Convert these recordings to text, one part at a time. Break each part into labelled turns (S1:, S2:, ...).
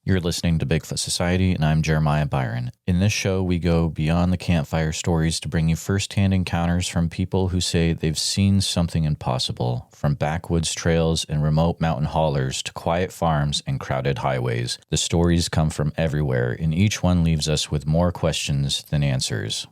S1: You're listening to Bigfoot Society, and I'm Jeremiah Byron. In this show, we go beyond the campfire stories to bring you firsthand encounters from people who say they've seen something impossible, from backwoods trails and remote mountain haulers to quiet farms and crowded highways. The stories come from everywhere, and each one leaves us with more questions than answers.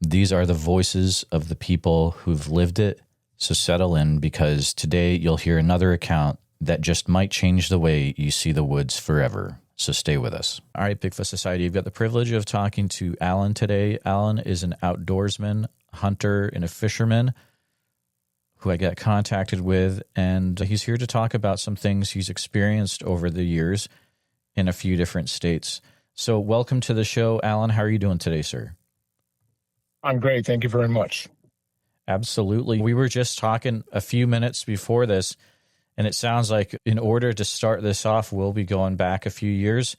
S1: These are the voices of the people who've lived it, so settle in, because today you'll hear another account that just might change the way you see the woods forever. So stay with us. All right, Bigfoot Society, you've got the privilege of talking to Alan today. Alan is an outdoorsman, hunter, and a fisherman who I got contacted with, and he's here to talk about some things he's experienced over the years in a few different states. So welcome to the show, Alan. How are you doing today, sir?
S2: I'm great. Thank you very much.
S1: Absolutely. We were just talking a few minutes before this, and it sounds like in order to start this off, we'll be going back a few years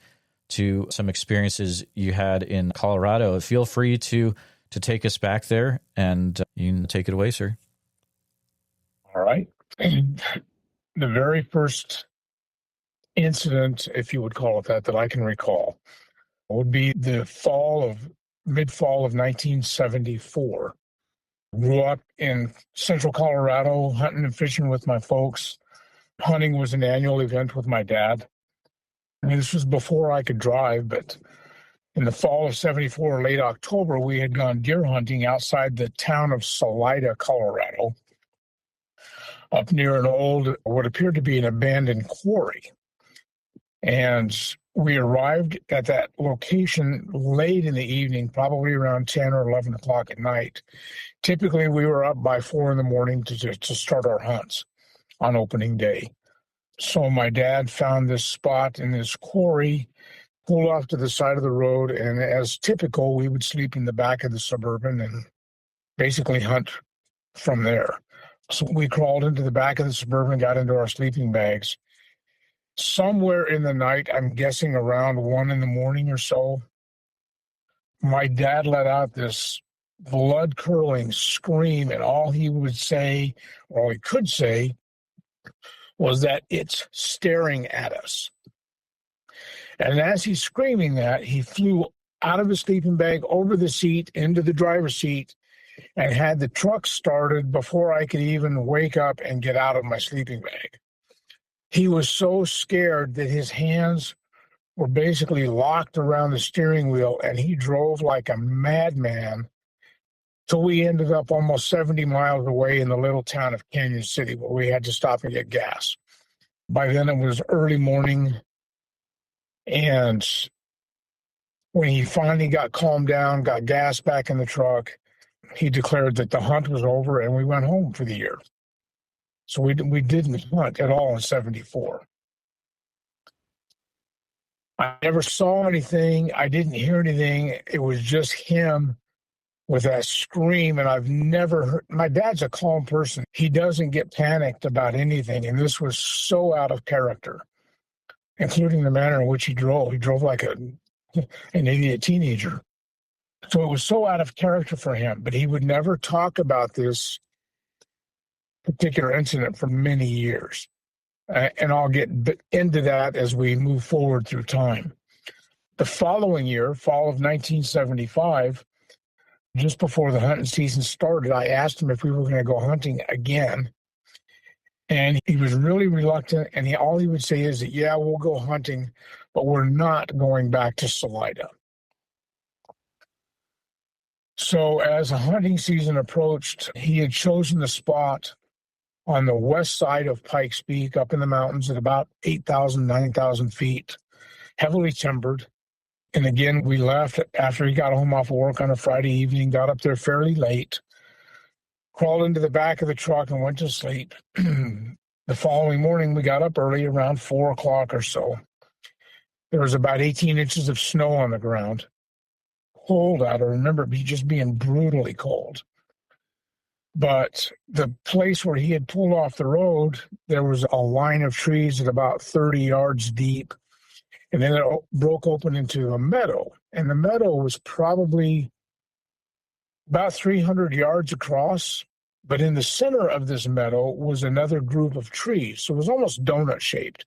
S1: to some experiences you had in Colorado. Feel free to take us back there, and you can take it away, sir.
S2: All right. The very first incident, if you would call it that I can recall, would be the mid-fall of 1974. Grew up in central Colorado, hunting and fishing with my folks. Hunting was an annual event with my dad. I mean, this was before I could drive, but in the fall of 74, late October, we had gone deer hunting outside the town of Salida, Colorado, up near an old, what appeared to be an abandoned quarry. And we arrived at that location late in the evening, probably around 10 or 11 o'clock at night. Typically, we were up by 4 in the morning to start our hunts on opening day. So my dad found this spot in this quarry, pulled off to the side of the road, and as typical, we would sleep in the back of the Suburban and basically hunt from there. So we crawled into the back of the Suburban, got into our sleeping bags. Somewhere in the night, I'm guessing around 1 in the morning or so, my dad let out this blood-curdling scream, and all he would say, or all he could say, was that it's staring at us. And as he's screaming that, he flew out of his sleeping bag, over the seat, into the driver's seat, and had the truck started before I could even wake up and get out of my sleeping bag. He was so scared that his hands were basically locked around the steering wheel, and he drove like a madman till we ended up almost 70 miles away in the little town of Canyon City, where we had to stop and get gas. By then it was early morning, and when he finally got calmed down, got gas back in the truck, he declared that the hunt was over, and we went home for the year. So we didn't hunt at all in 74. I never saw anything. I didn't hear anything. It was just him with that scream, and I've never heard. My dad's a calm person. He doesn't get panicked about anything, and this was so out of character, including the manner in which he drove. He drove like an idiot teenager. So it was so out of character for him, but he would never talk about this particular incident for many years. And I'll get into that as we move forward through time. The following year, fall of 1975, just before the hunting season started, I asked him if we were going to go hunting again. And he was really reluctant, and all he would say is that, yeah, we'll go hunting, but we're not going back to Salida. So as the hunting season approached, he had chosen the spot on the west side of Pikes Peak, up in the mountains at about 8,000, 9,000 feet, heavily timbered. And again, we left after he got home off of work on a Friday evening, got up there fairly late, crawled into the back of the truck and went to sleep. The following morning, we got up early, around 4 o'clock or so. There was about 18 inches of snow on the ground. Cold out. I remember it just being brutally cold. But the place where he had pulled off the road, there was a line of trees at about 30 yards deep. And then it broke open into a meadow. And the meadow was probably about 300 yards across. But in the center of this meadow was another group of trees. So it was almost donut-shaped.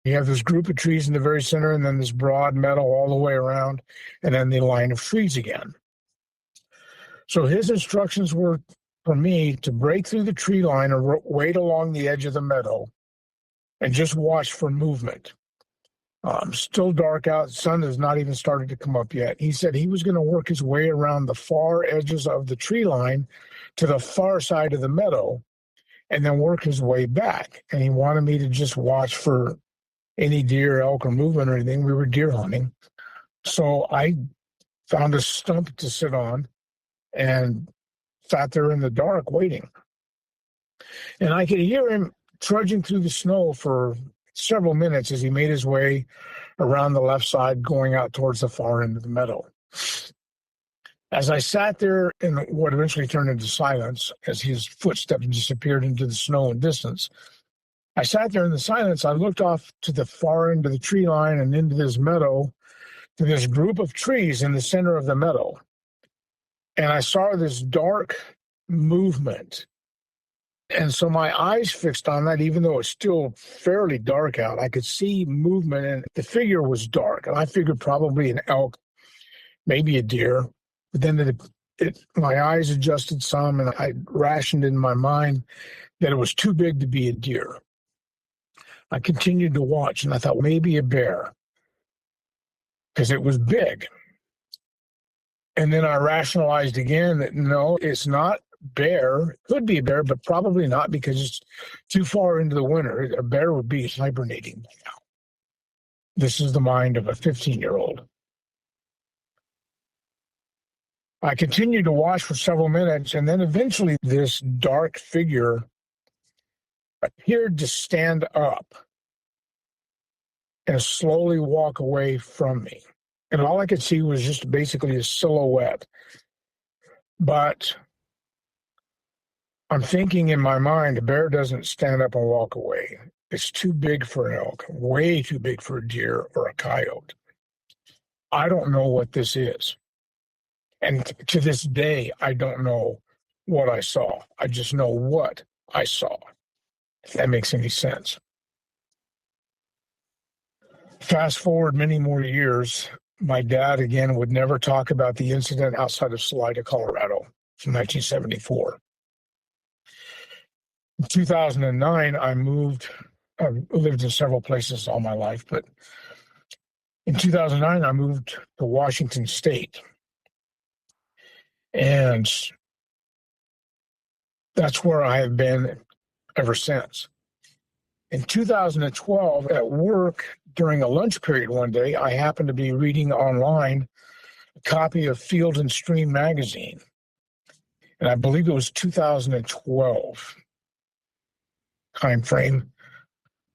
S2: You have this group of trees in the very center, and then this broad meadow all the way around, and then the line of trees again. So his instructions were for me to break through the tree line and wait along the edge of the meadow and just watch for movement. Still dark out. The sun has not even started to come up yet. He said he was going to work his way around the far edges of the tree line to the far side of the meadow and then work his way back. And he wanted me to just watch for any deer, elk, or movement or anything. We were deer hunting. So I found a stump to sit on and sat there in the dark waiting. And I could hear him trudging through the snow for several minutes as he made his way around the left side, going out towards the far end of the meadow. As I sat there in what eventually turned into silence, as his footsteps disappeared into the snow and distance, I sat there in the silence. I looked off to the far end of the tree line and into this meadow, to this group of trees in the center of the meadow. And I saw this dark movement. And so my eyes fixed on that, even though it's still fairly dark out. I could see movement, and the figure was dark. And I figured probably an elk, maybe a deer. But then my eyes adjusted some, and I rationed in my mind that it was too big to be a deer. I continued to watch, and I thought maybe a bear, because it was big. And then I rationalized again that no, it's not bear. It could be a bear, but probably not, because it's too far into the winter. A bear would be hibernating by now. This is the mind of a 15-year-old. I continued to watch for several minutes, and then eventually this dark figure appeared to stand up and slowly walk away from me. And all I could see was just basically a silhouette. But I'm thinking in my mind, a bear doesn't stand up and walk away. It's too big for an elk, way too big for a deer or a coyote. I don't know what this is. And to this day, I don't know what I saw. I just know what I saw, if that makes any sense. Fast forward many more years, my dad, again, would never talk about the incident outside of Salida, Colorado, from 1974. In 2009, I moved. I've lived in several places all my life, but in 2009, I moved to Washington State. And that's where I have been ever since. In 2012, at work, during a lunch period one day, I happened to be reading online a copy of Field and Stream magazine. And I believe it was 2012 time frame.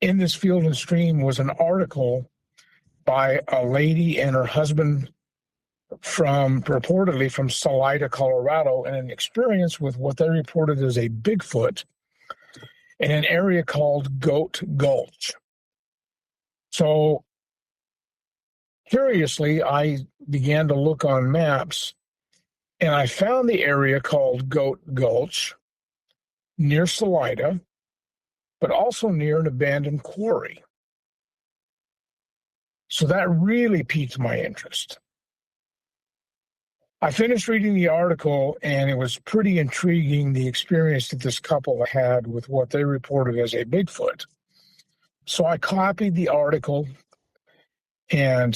S2: In this Field and Stream was an article by a lady and her husband reportedly from Salida, Colorado, and an experience with what they reported as a Bigfoot in an area called Goat Gulch. So, curiously, I began to look on maps, and I found the area called Goat Gulch near Salida, but also near an abandoned quarry. So that really piqued my interest. I finished reading the article, and it was pretty intriguing, the experience that this couple had with what they reported as a Bigfoot. So I copied the article, and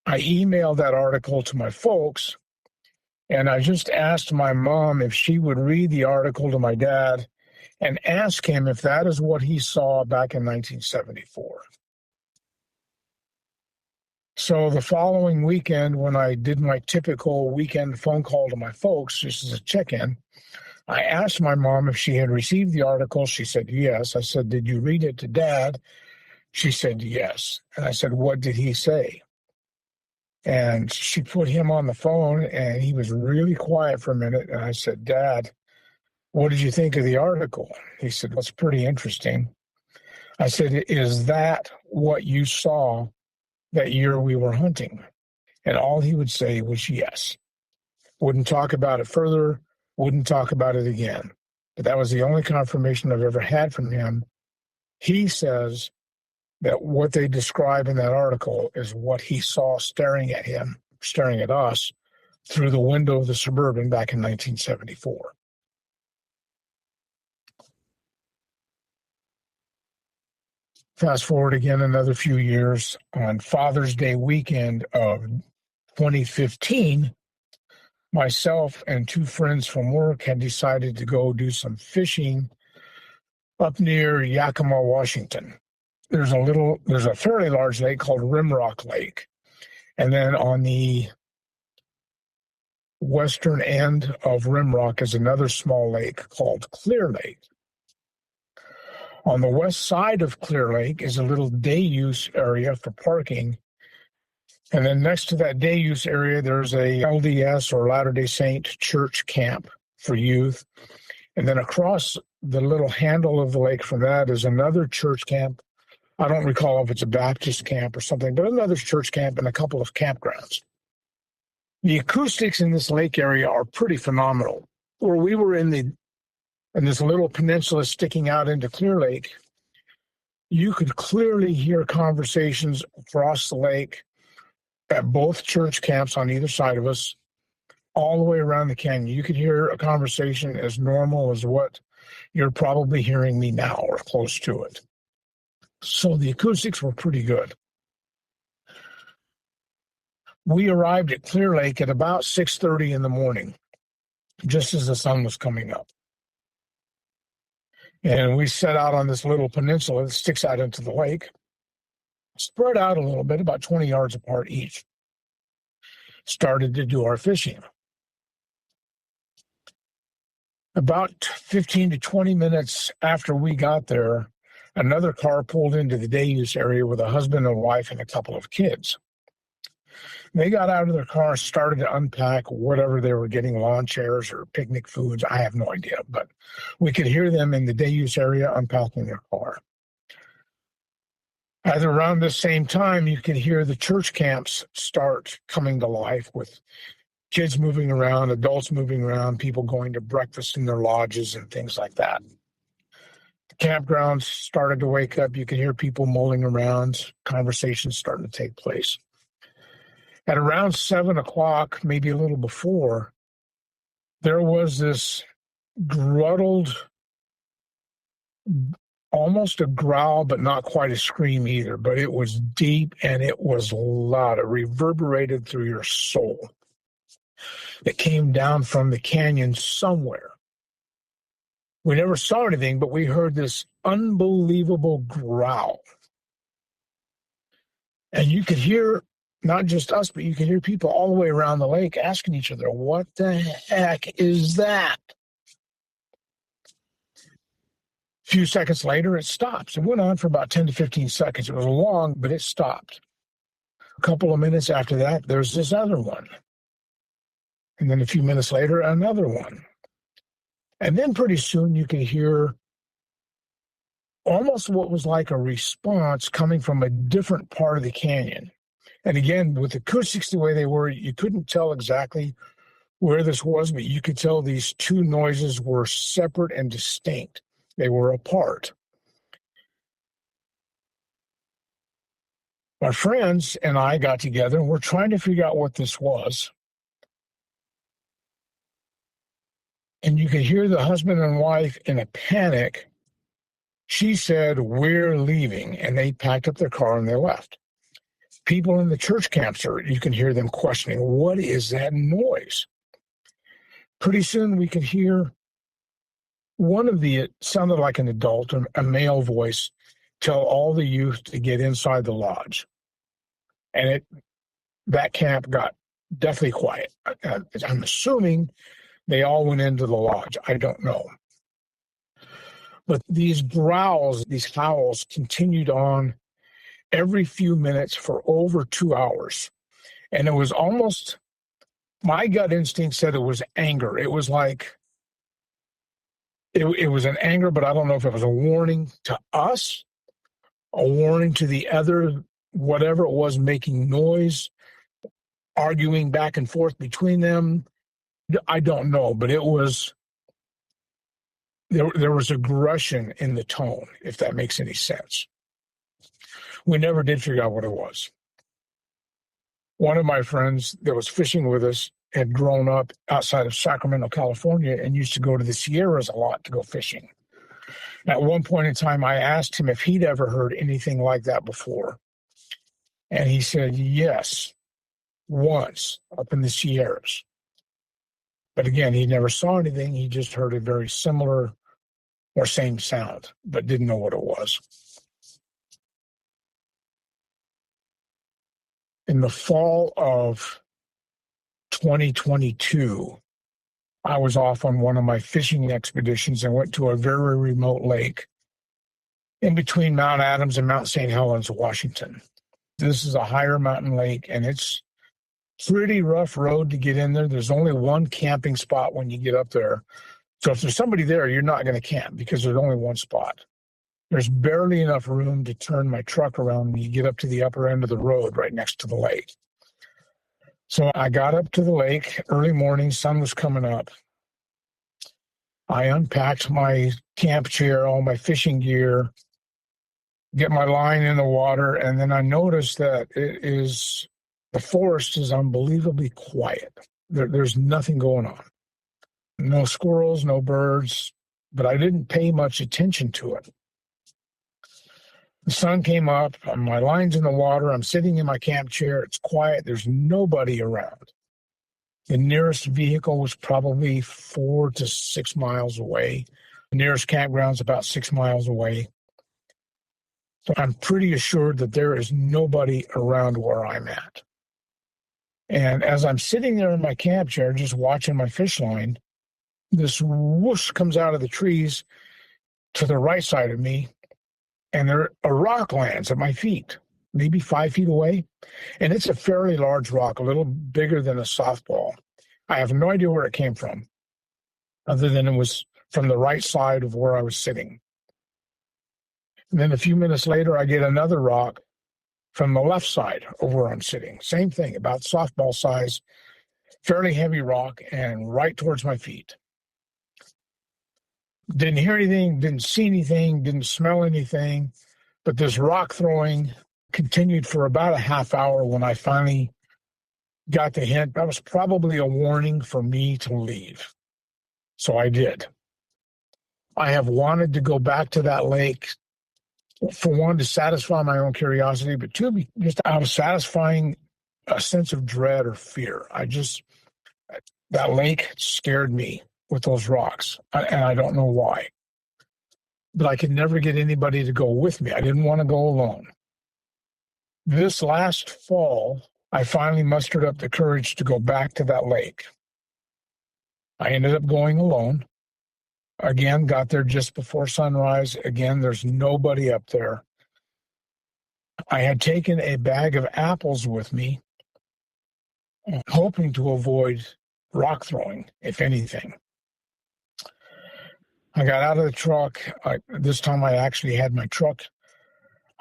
S2: I emailed that article to my folks, and I just asked my mom if she would read the article to my dad and ask him if that is what he saw back in 1974. So the following weekend, when I did my typical weekend phone call to my folks, just as a check-in, I asked my mom if she had received the article. She said, yes. I said, did you read it to Dad? She said, yes. And I said, what did he say? And she put him on the phone, and he was really quiet for a minute. And I said, Dad, what did you think of the article? He said, well, it's pretty interesting. I said, is that what you saw that year we were hunting? And all he would say was yes. Wouldn't talk about it further, wouldn't talk about it again. But that was the only confirmation I've ever had from him. He says that what they describe in that article is what he saw staring at us through the window of the Suburban back in 1974. Fast forward again another few years, on Father's Day weekend of 2015, myself and two friends from work had decided to go do some fishing up near Yakima, Washington. There's a fairly large lake called Rimrock Lake. And then on the western end of Rimrock is another small lake called Clear Lake. On the west side of Clear Lake is a little day use area for parking. And then next to that day use area, there's a LDS or Latter-day Saint church camp for youth. And then across the little handle of the lake from that is another church camp. I don't recall if it's a Baptist camp or something, but another church camp and a couple of campgrounds. The acoustics in this lake area are pretty phenomenal. Where we were in this little peninsula sticking out into Clear Lake, you could clearly hear conversations across the lake at both church camps on either side of us, all the way around the canyon. You could hear a conversation as normal as what you're probably hearing me now or close to it. So the acoustics were pretty good. We arrived at Clear Lake at about 6:30 in the morning, just as the sun was coming up. And we set out on this little peninsula that sticks out into the lake, spread out a little bit, about 20 yards apart each. Started to do our fishing. About 15 to 20 minutes after we got there, another car pulled into the day use area with a husband and wife and a couple of kids. They got out of their car, started to unpack whatever they were getting, lawn chairs or picnic foods. I have no idea, but we could hear them in the day use area unpacking their car. At around the same time, you could hear the church camps start coming to life with kids moving around, adults moving around, people going to breakfast in their lodges and things like that. The campgrounds started to wake up. You could hear people mulling around, conversations starting to take place. At around 7 o'clock, maybe a little before, there was this gruttled, almost a growl, but not quite a scream either. But it was deep and it was loud. It reverberated through your soul. It came down from the canyon somewhere. We never saw anything, but we heard this unbelievable growl. And you could hear not just us, but you could hear people all the way around the lake asking each other, what the heck is that? A few seconds later, it stops. It went on for about 10 to 15 seconds. It was long, but it stopped. A couple of minutes after that, there's this other one. And then a few minutes later, another one. And then pretty soon you could hear almost what was like a response coming from a different part of the canyon. And again, with acoustics the way they were, you couldn't tell exactly where this was, but you could tell these two noises were separate and distinct. They were apart. My friends and I got together and we're trying to figure out what this was. And you could hear the husband and wife in a panic. She said, "We're leaving." And they packed up their car and they left. People in the church camps, you can hear them questioning, what is that noise? Pretty soon we could hear it sounded like an adult, a male voice, tell all the youth to get inside the lodge. And that camp got deathly quiet. I'm assuming they all went into the lodge. I don't know. But these growls, these howls continued on every few minutes for over 2 hours. And it was almost, my gut instinct said it was anger. It was like, it was an anger, but I don't know if it was a warning to us, a warning to the other, whatever it was making noise, arguing back and forth between them. I don't know, but it was, there was aggression in the tone, if that makes any sense. We never did figure out what it was. One of my friends that was fishing with us had grown up outside of Sacramento, California, and used to go to the Sierras a lot to go fishing. At one point in time, I asked him if he'd ever heard anything like that before. And he said, yes, once up in the Sierras. But again, he never saw anything. He just heard a very similar or same sound, but didn't know what it was. In the fall of 2022, I was off on one of my fishing expeditions and went to a very remote lake in between Mount Adams and Mount St. Helens, Washington. This is a higher mountain lake, and it's pretty rough road to get in there. There's only one camping spot when you get up there. So if there's somebody there, you're not going to camp because there's only one spot. There's barely enough room to turn my truck around when you get up to the upper end of the road right next to the lake. So I got up to the lake early morning, sun was coming up. I unpacked my camp chair, all my fishing gear, get my line in the water, and then I noticed that the forest is unbelievably quiet. There's nothing going on. No squirrels, no birds, but I didn't pay much attention to it. The sun came up, my line's in the water, I'm sitting in my camp chair, it's quiet, there's nobody around. The nearest vehicle was probably 4 to 6 miles away. The nearest campground's about 6 miles away. So I'm pretty assured that there is nobody around where I'm at. And as I'm sitting there in my camp chair, just watching my fish line, this whoosh comes out of the trees to the right side of me, and a rock lands at my feet, maybe 5 feet away. And it's a fairly large rock, a little bigger than a softball. I have no idea where it came from, other than it was from the right side of where I was sitting. And then a few minutes later, I get another rock from the left side of where I'm sitting. Same thing, about softball size, fairly heavy rock, and right towards my feet. Didn't hear anything, didn't see anything, didn't smell anything, but this rock throwing continued for about a half hour when I finally got the hint. That was probably a warning for me to leave. So I did. I have wanted to go back to that lake, for one, to satisfy my own curiosity, but two, just out of satisfying a sense of dread or fear. That lake scared me with those rocks, and I don't know why. But I could never get anybody to go with me. I didn't want to go alone. This last fall, I finally mustered up the courage to go back to that lake. I ended up going alone. Again, got there just before sunrise. Again, there's nobody up there. I had taken a bag of apples with me, hoping to avoid rock throwing, if anything. I got out of the truck. This time I actually had my truck.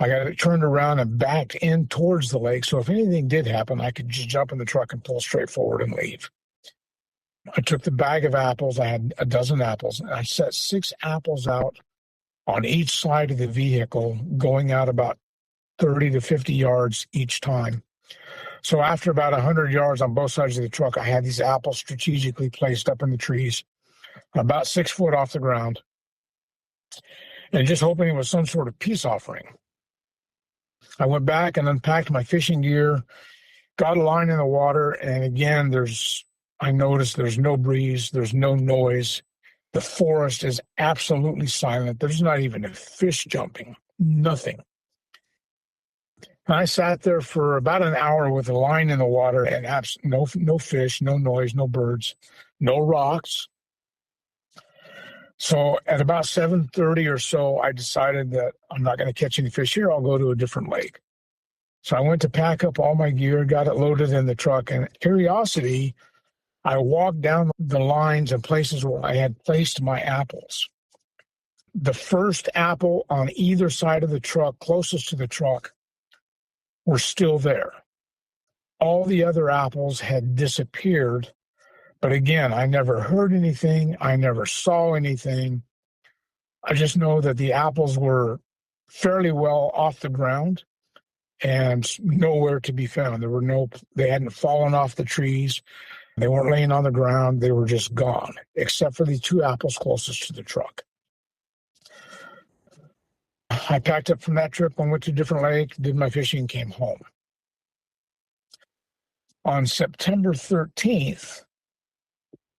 S2: I got it turned around and backed in towards the lake. So if anything did happen, I could just jump in the truck and pull straight forward and leave. I took the bag of apples. I had a dozen apples. And I set 6 apples out on each side of the vehicle, going out about 30 to 50 yards each time. So after about 100 yards on both sides of the truck, I had these apples strategically placed up in the trees, about 6 foot off the ground, and just hoping it was some sort of peace offering. I went back and unpacked my fishing gear, got a line in the water, and again, I noticed there's no breeze, there's no noise. The forest is absolutely silent. There's not even a fish jumping, nothing. I sat there for about an hour with a line in the water and no fish, no noise, no birds, no rocks. So at about 7:30 or so, I decided that I'm not going to catch any fish here. I'll go to a different lake. So I went to pack up all my gear, got it loaded in the truck, and curiosity, I walked down the lines and places where I had placed my apples. The first apple on either side of the truck, closest to the truck, were still there. All the other apples had disappeared. But again, I never heard anything. I never saw anything. I just know that the apples were fairly well off the ground. and nowhere to be found. They hadn't fallen off the trees. They weren't laying on the ground. They were just gone, except for the 2 apples closest to the truck. I packed up from that trip and went to a different lake, did my fishing, came home. On September 13th,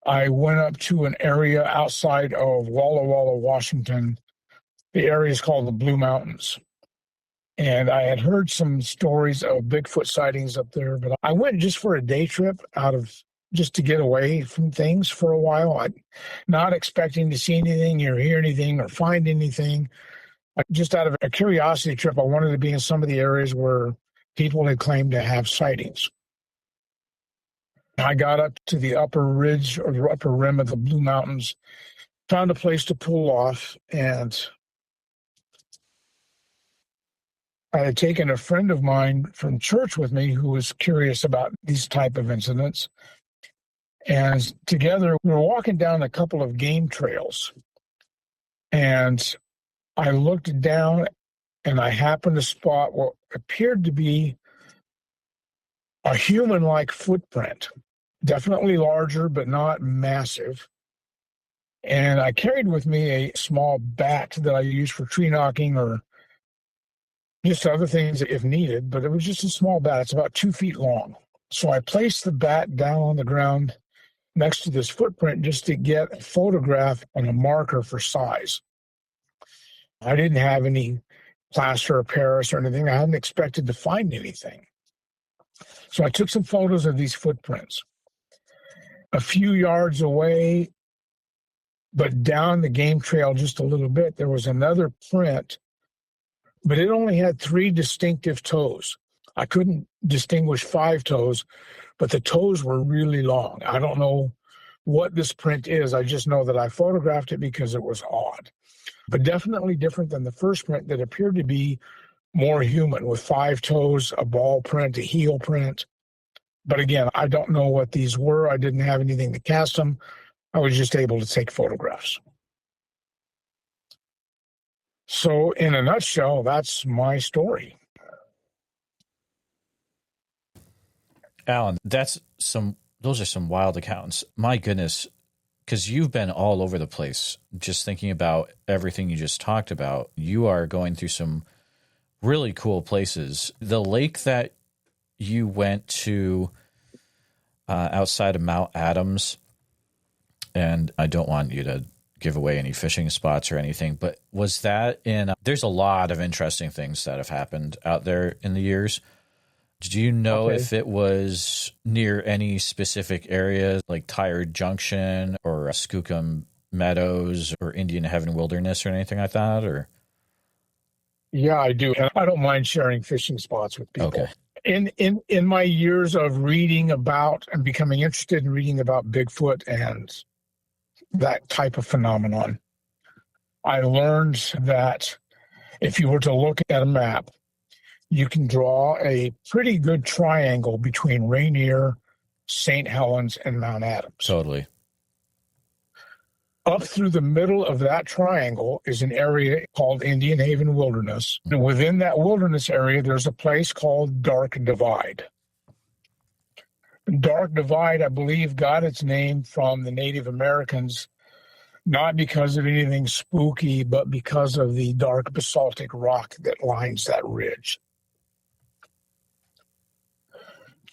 S2: I went up to an area outside of Walla Walla, Washington. The area is called the Blue Mountains. And I had heard some stories of Bigfoot sightings up there, but I went just for a day trip just to get away from things for a while. I'm not expecting to see anything or hear anything or find anything. Just out of a curiosity trip, I wanted to be in some of the areas where people had claimed to have sightings. I got up to the upper ridge or the upper rim of the Blue Mountains, found a place to pull off, and I had taken a friend of mine from church with me who was curious about these type of incidents. And together we were walking down a couple of game trails. And I looked down and I happened to spot what appeared to be a human-like footprint. Definitely larger, but not massive. And I carried with me a small bat that I use for tree knocking or just other things if needed, but it was just a small bat. It's about 2 feet long. So I placed the bat down on the ground next to this footprint just to get a photograph and a marker for size. I didn't have any plaster of Paris or anything. I hadn't expected to find anything. So I took some photos of these footprints. A few yards away, but down the game trail just a little bit, there was another print, but it only had 3 distinctive toes. I couldn't distinguish 5 toes, but the toes were really long. I don't know what this print is. I just know that I photographed it because it was odd, but definitely different than the first print that appeared to be more human with 5 toes, a ball print, a heel print. But again, I don't know what these were. I didn't have anything to cast them. I was just able to take photographs. So in a nutshell, that's my story.
S1: Alan, those are some wild accounts. My goodness, because you've been all over the place. Just thinking about everything you just talked about, you are going through some really cool places. The lake that you went to outside of Mount Adams, and I don't want you to give away any fishing spots or anything, but was that there's a lot of interesting things that have happened out there in the years. Did you know if it was near any specific areas like Tired Junction or Skookum Meadows or Indian Heaven Wilderness or anything like that? Or
S2: yeah, I do. And I don't mind sharing fishing spots with people.
S1: Okay.
S2: In my years of reading about and becoming interested in reading about Bigfoot and that type of phenomenon, I learned that if you were to look at a map, you can draw a pretty good triangle between Rainier, St. Helens, and Mount Adams.
S1: Totally.
S2: Up through the middle of that triangle is an area called Indian Haven Wilderness. And within that wilderness area, there's a place called Dark Divide. Dark Divide, I believe, got its name from the Native Americans, not because of anything spooky, but because of the dark basaltic rock that lines that ridge.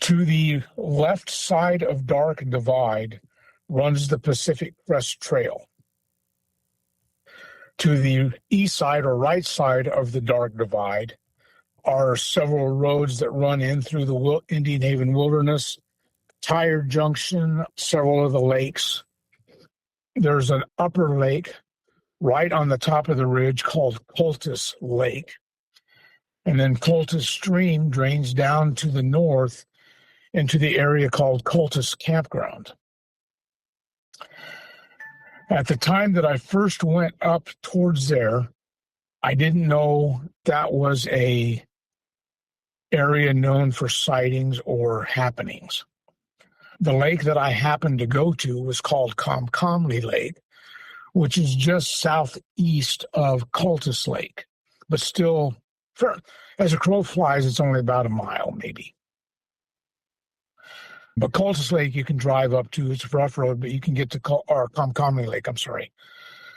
S2: To the left side of Dark Divide runs the Pacific Crest Trail. To the east side or right side of the Dark Divide are several roads that run in through the Indian Haven Wilderness, Tired Junction, several of the lakes. There's an upper lake right on the top of the ridge called Cultus Lake. And then Cultus Stream drains down to the north into the area called Cultus Campground. At the time that I first went up towards there, I didn't know that was a area known for sightings or happenings. The lake that I happened to go to was called Comcom Lake, which is just southeast of Cultus Lake, but still as a crow flies, it's only about a mile, maybe. But Cultus Lake, you can drive up to. It's a rough road, but you can get to Comcom Lake. I'm sorry.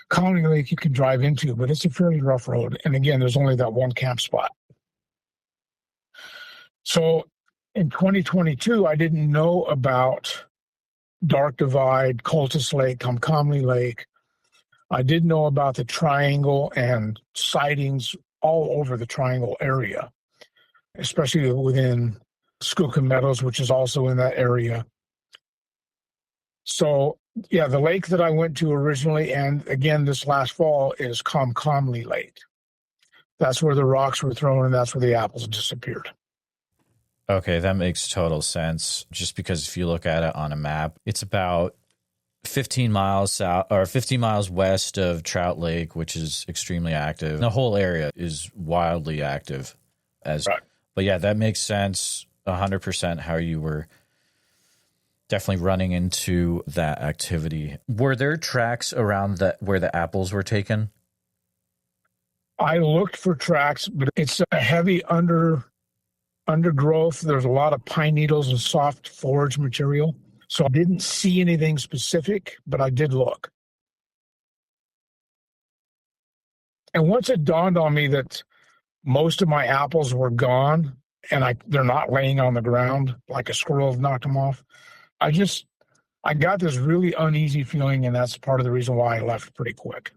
S2: Colony Lake you can drive into, but it's a fairly rough road. And again, there's only that one camp spot. So in 2022, I didn't know about Dark Divide, Cultus Lake, Comcomly Lake. I did know about the Triangle and sightings all over the Triangle area, especially within Skookum Meadows, which is also in that area. So, yeah, the lake that I went to originally, and again this last fall, is Comcomly Lake. That's where the rocks were thrown, and that's where the apples disappeared.
S1: Okay, that makes total sense. Just because if you look at it on a map, it's about 15 miles south or 15 miles west of Trout Lake, which is extremely active. The whole area is wildly active. Right. But yeah, that makes sense 100% how you were definitely running into that activity. Were there tracks around where the apples were taken?
S2: I looked for tracks, but it's a heavy undergrowth. There's a lot of pine needles and soft forage material. So I didn't see anything specific, but I did look. And once it dawned on me that most of my apples were gone and they're not laying on the ground like a squirrel knocked them off, I got this really uneasy feeling, and that's part of the reason why I left pretty quick.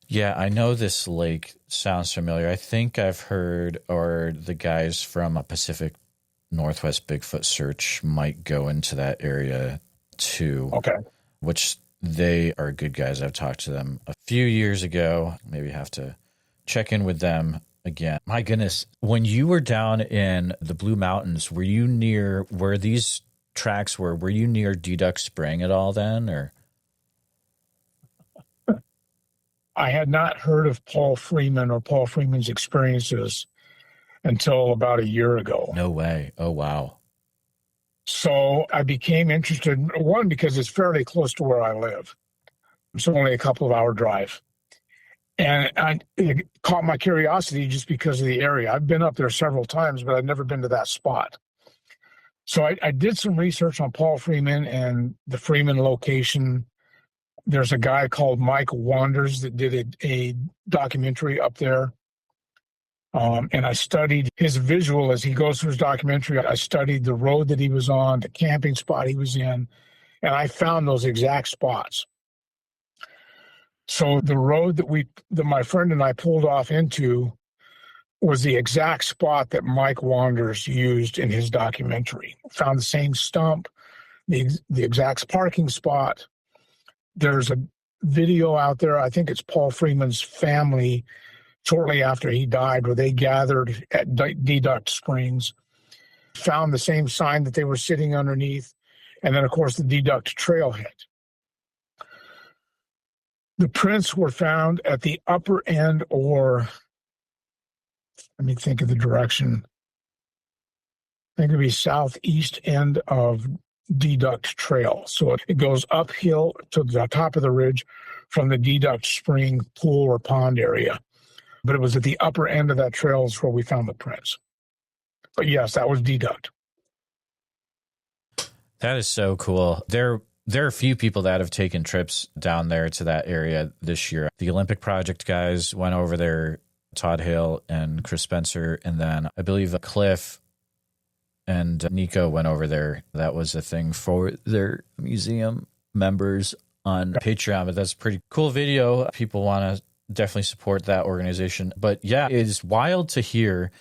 S1: Yeah, I know this lake sounds familiar. I think I've heard, or the guys from a Pacific Northwest Bigfoot search might go into that area too.
S2: Okay.
S1: Which they are good guys. I've talked to them a few years ago. Maybe have to check in with them again. My goodness, when you were down in the Blue Mountains, were you near where these tracks were you near Deduct Spring at all then, or?
S2: I had not heard of Paul Freeman or Paul Freeman's experiences until about a year ago.
S1: No way. Oh, wow.
S2: So I became interested, one, because it's fairly close to where I live. It's only a couple of hour drive. And it caught my curiosity just because of the area. I've been up there several times, but I've never been to that spot. So I did some research on Paul Freeman and the Freeman location. There's a guy called Mike Wanders that did a documentary up there. And I studied his visual as he goes through his documentary. I studied the road that he was on, the camping spot he was in, and I found those exact spots. So the road that my friend and I pulled off into was the exact spot that Mike Wanders used in his documentary. Found the same stump, the exact parking spot. There's a video out there, I think it's Paul Freeman's family, shortly after he died, where they gathered at Deduct Springs, found the same sign that they were sitting underneath, and then, of course, the Deduct trailhead. The prints were found at the upper end, or let me think of the direction. I think it'd be southeast end of Deduct Trail. So it goes uphill to the top of the ridge from the Deduct Spring pool or pond area. But it was at the upper end of that trail is where we found the prints. But yes, that was Deduct.
S1: That is so cool. There are a few people that have taken trips down there to that area this year. The Olympic Project guys went over there, Todd Hale and Chris Spencer, and then I believe Cliff and Nico went over there. That was a thing for their museum members on Patreon, but that's a pretty cool video. People want to definitely support that organization. But yeah, it's wild to hear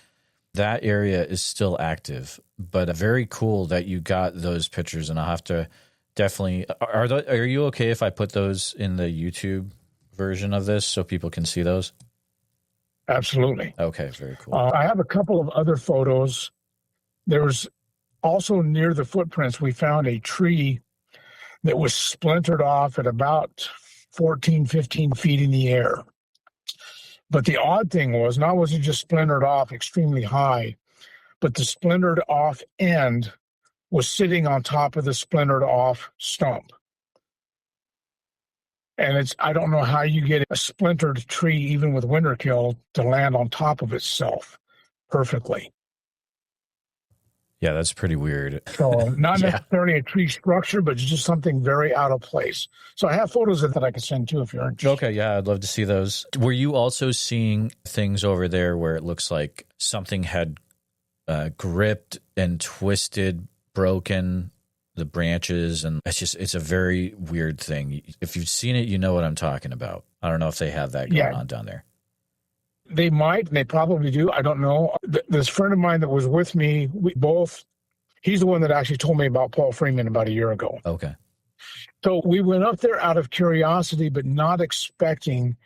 S1: that area is still active, but very cool that you got those pictures. And I'll have to definitely, are you okay if I put those in the YouTube version of this so people can see those?
S2: Absolutely.
S1: Okay, very cool.
S2: I have a couple of other photos. There was also near the footprints, we found a tree that was splintered off at about 14, 15 feet in the air. But the odd thing was, not was it just splintered off extremely high, but the splintered off end was sitting on top of the splintered off stump. And I don't know how you get a splintered tree, even with winter kill, to land on top of itself perfectly.
S1: Yeah, that's pretty weird.
S2: So not
S1: Yeah.
S2: necessarily a tree structure, but just something very out of place. So I have photos of that I can send too if you're interested.
S1: Okay, yeah, I'd love to see those. Were you also seeing things over there where it looks like something had gripped and twisted, broken the branches? And it's a very weird thing. If you've seen it, you know what I'm talking about. I don't know if they have that going on down there.
S2: They might, and they probably do. I don't know. This friend of mine that was with me, he's the one that actually told me about Paul Freeman about a year ago.
S1: Okay.
S2: So we went up there out of curiosity, but not expecting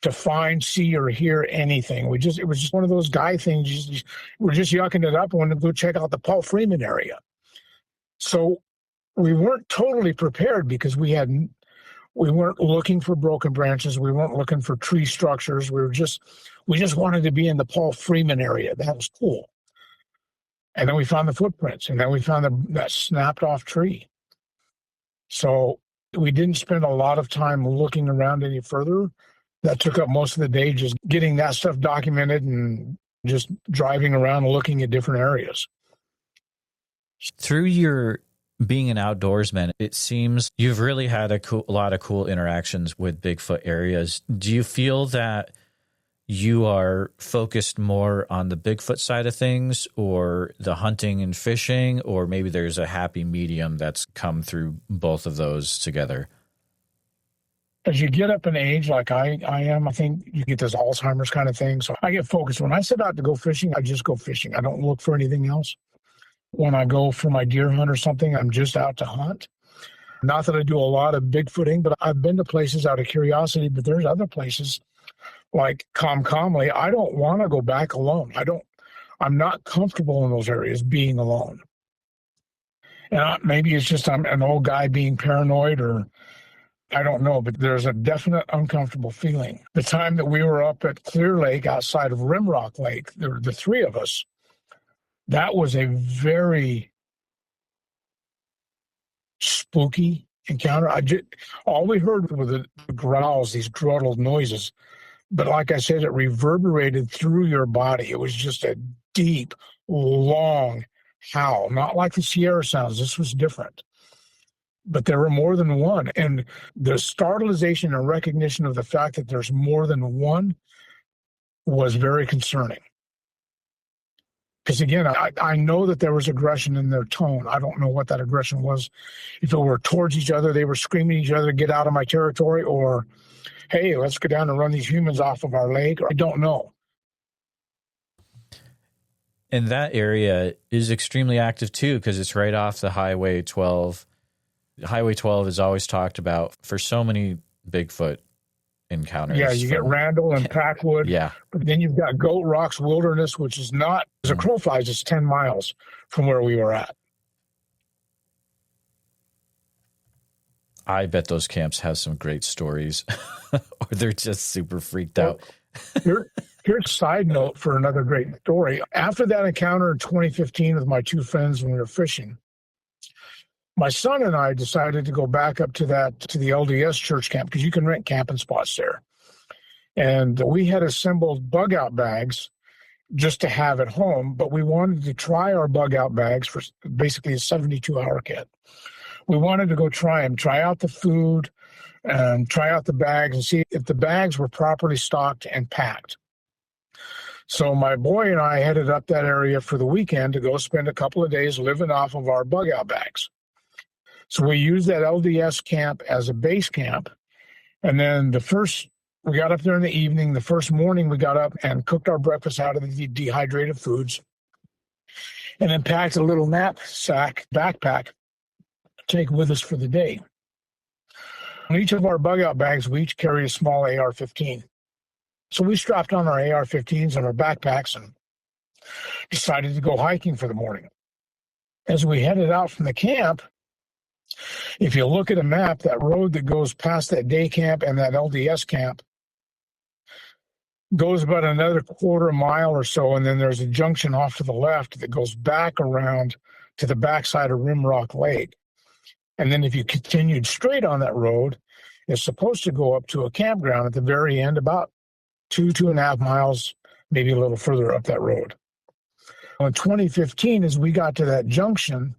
S2: to find, see, or hear anything. It was just one of those guy things. We're just yucking it up and wanted to go check out the Paul Freeman area. So we weren't totally prepared because we weren't looking for broken branches. We weren't looking for tree structures. We just wanted to be in the Paul Freeman area. That was cool. And then we found the footprints, and then we found that snapped off tree. So we didn't spend a lot of time looking around any further. That took up most of the day, just getting that stuff documented and just driving around and looking at different areas.
S1: Through your being an outdoorsman, it seems you've really had a lot of cool interactions with Bigfoot areas. Do you feel that you are focused more on the Bigfoot side of things or the hunting and fishing, or maybe there's a happy medium that's come through both of those together?
S2: As you get up in age, like I am, I think you get this Alzheimer's kind of thing. So I get focused. When I set out to go fishing, I just go fishing. I don't look for anything else. When I go for my deer hunt or something, I'm just out to hunt. Not that I do a lot of Bigfooting, but I've been to places out of curiosity, but there's other places like Comcom. I don't want to go back alone. I'm not comfortable in those areas being alone. And maybe it's just I'm an old guy being paranoid, or I don't know, but there's a definite uncomfortable feeling. The time that we were up at Clear Lake outside of Rimrock Lake, there were the three of us. That was a very spooky encounter. All we heard were the growls, these gruntled noises. But like I said, it reverberated through your body. It was just a deep, long howl, not like the Sierra sounds. This was different. But there were more than one. And the startleization and recognition of the fact that there's more than one was very concerning. Because again, I know that there was aggression in their tone. I don't know what that aggression was. If it were towards each other, they were screaming at each other, get out of my territory, or, hey, let's go down and run these humans off of our lake. I don't know.
S1: And that area is extremely active too, because it's right off the Highway 12. Highway 12 is always talked about for so many Bigfoot encounters.
S2: Yeah, you get Randall and Packwood.
S1: Yeah.
S2: But then you've got Goat Rocks Wilderness, which is not, as a crow flies, it's 10 miles from where we were at.
S1: I bet those camps have some great stories, or they're just super freaked out.
S2: Here's a side note for another great story. After that encounter in 2015 with my two friends when we were fishing, my son and I decided to go back up to the LDS church camp, because you can rent camping spots there. And we had assembled bug out bags just to have at home, but we wanted to try our bug out bags for basically a 72-hour kit. We wanted to go try out the food and try out the bags and see if the bags were properly stocked and packed. So my boy and I headed up that area for the weekend to go spend a couple of days living off of our bug out bags. So we used that LDS camp as a base camp. And then we got up there in the evening. The first morning we got up and cooked our breakfast out of the dehydrated foods, and then packed a little backpack to take with us for the day. On each of our bug out bags, we each carry a small AR-15. So we strapped on our AR-15s and our backpacks and decided to go hiking for the morning. As we headed out from the camp, if you look at a map, that road that goes past that day camp and that LDS camp goes about another quarter mile or so, and then there's a junction off to the left that goes back around to the backside of Rimrock Lake. And then if you continued straight on that road, is supposed to go up to a campground at the very end, about 2.5 miles, maybe a little further up that road. In 2015, as we got to that junction,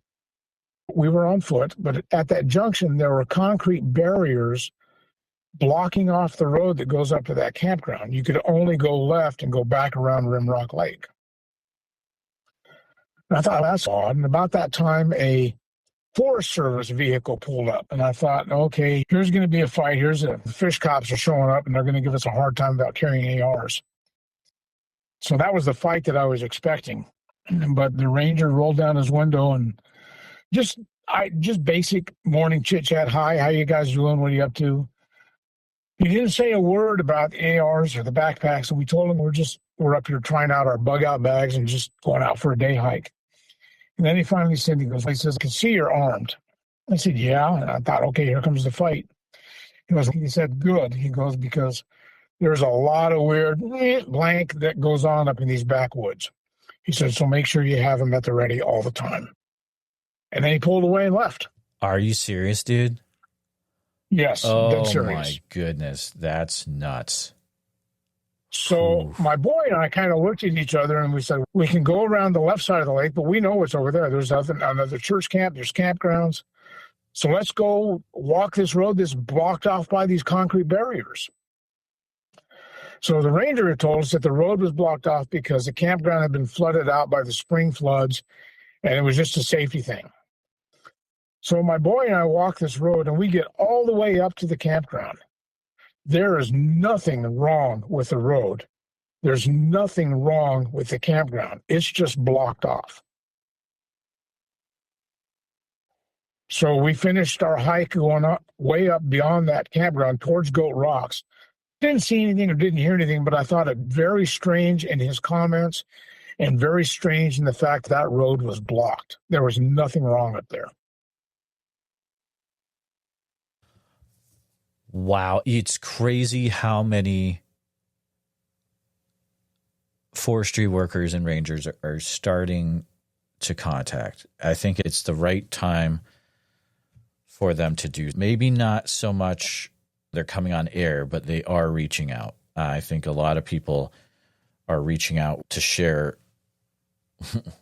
S2: we were on foot, but at that junction, there were concrete barriers blocking off the road that goes up to that campground. You could only go left and go back around Rimrock Lake. And I thought, that's odd. And about that time, a Forest Service vehicle pulled up. And I thought, okay, here's going to be a fight. The fish cops are showing up, and they're going to give us a hard time about carrying ARs. So that was the fight that I was expecting. But the ranger rolled down his window and just basic morning chit-chat. Hi, how you guys doing? What are you up to? He didn't say a word about the ARs or the backpacks, and we told him we're up here trying out our bug-out bags and just going out for a day hike. And then he finally said, he says, I can see you're armed. I said, yeah. And I thought, okay, here comes the fight. He said, good. He goes, because there's a lot of weird blank that goes on up in these backwoods. He said, so make sure you have them at the ready all the time. And then he pulled away and left.
S1: Are you serious, dude?
S2: Yes, dead serious.
S1: Oh, my goodness. That's nuts.
S2: So
S1: Oof.
S2: my boy and I kind of looked at each other and we said, we can go around the left side of the lake, but we know what's over there. There's another church camp. There's campgrounds. So let's go walk this road that's blocked off by these concrete barriers. So the ranger had told us that the road was blocked off because the campground had been flooded out by the spring floods, and it was just a safety thing. So my boy and I walk this road, and we get all the way up to the campground. There is nothing wrong with the road. There's nothing wrong with the campground. It's just blocked off. So we finished our hike going up, way up beyond that campground towards Goat Rocks. Didn't see anything or didn't hear anything, but I thought it very strange in his comments and very strange in the fact that road was blocked. There was nothing wrong up there.
S1: Wow, it's crazy how many forestry workers and rangers are starting to contact. I think it's the right time for them to do. Maybe not so much they're coming on air, but they are reaching out. I think a lot of people are reaching out to share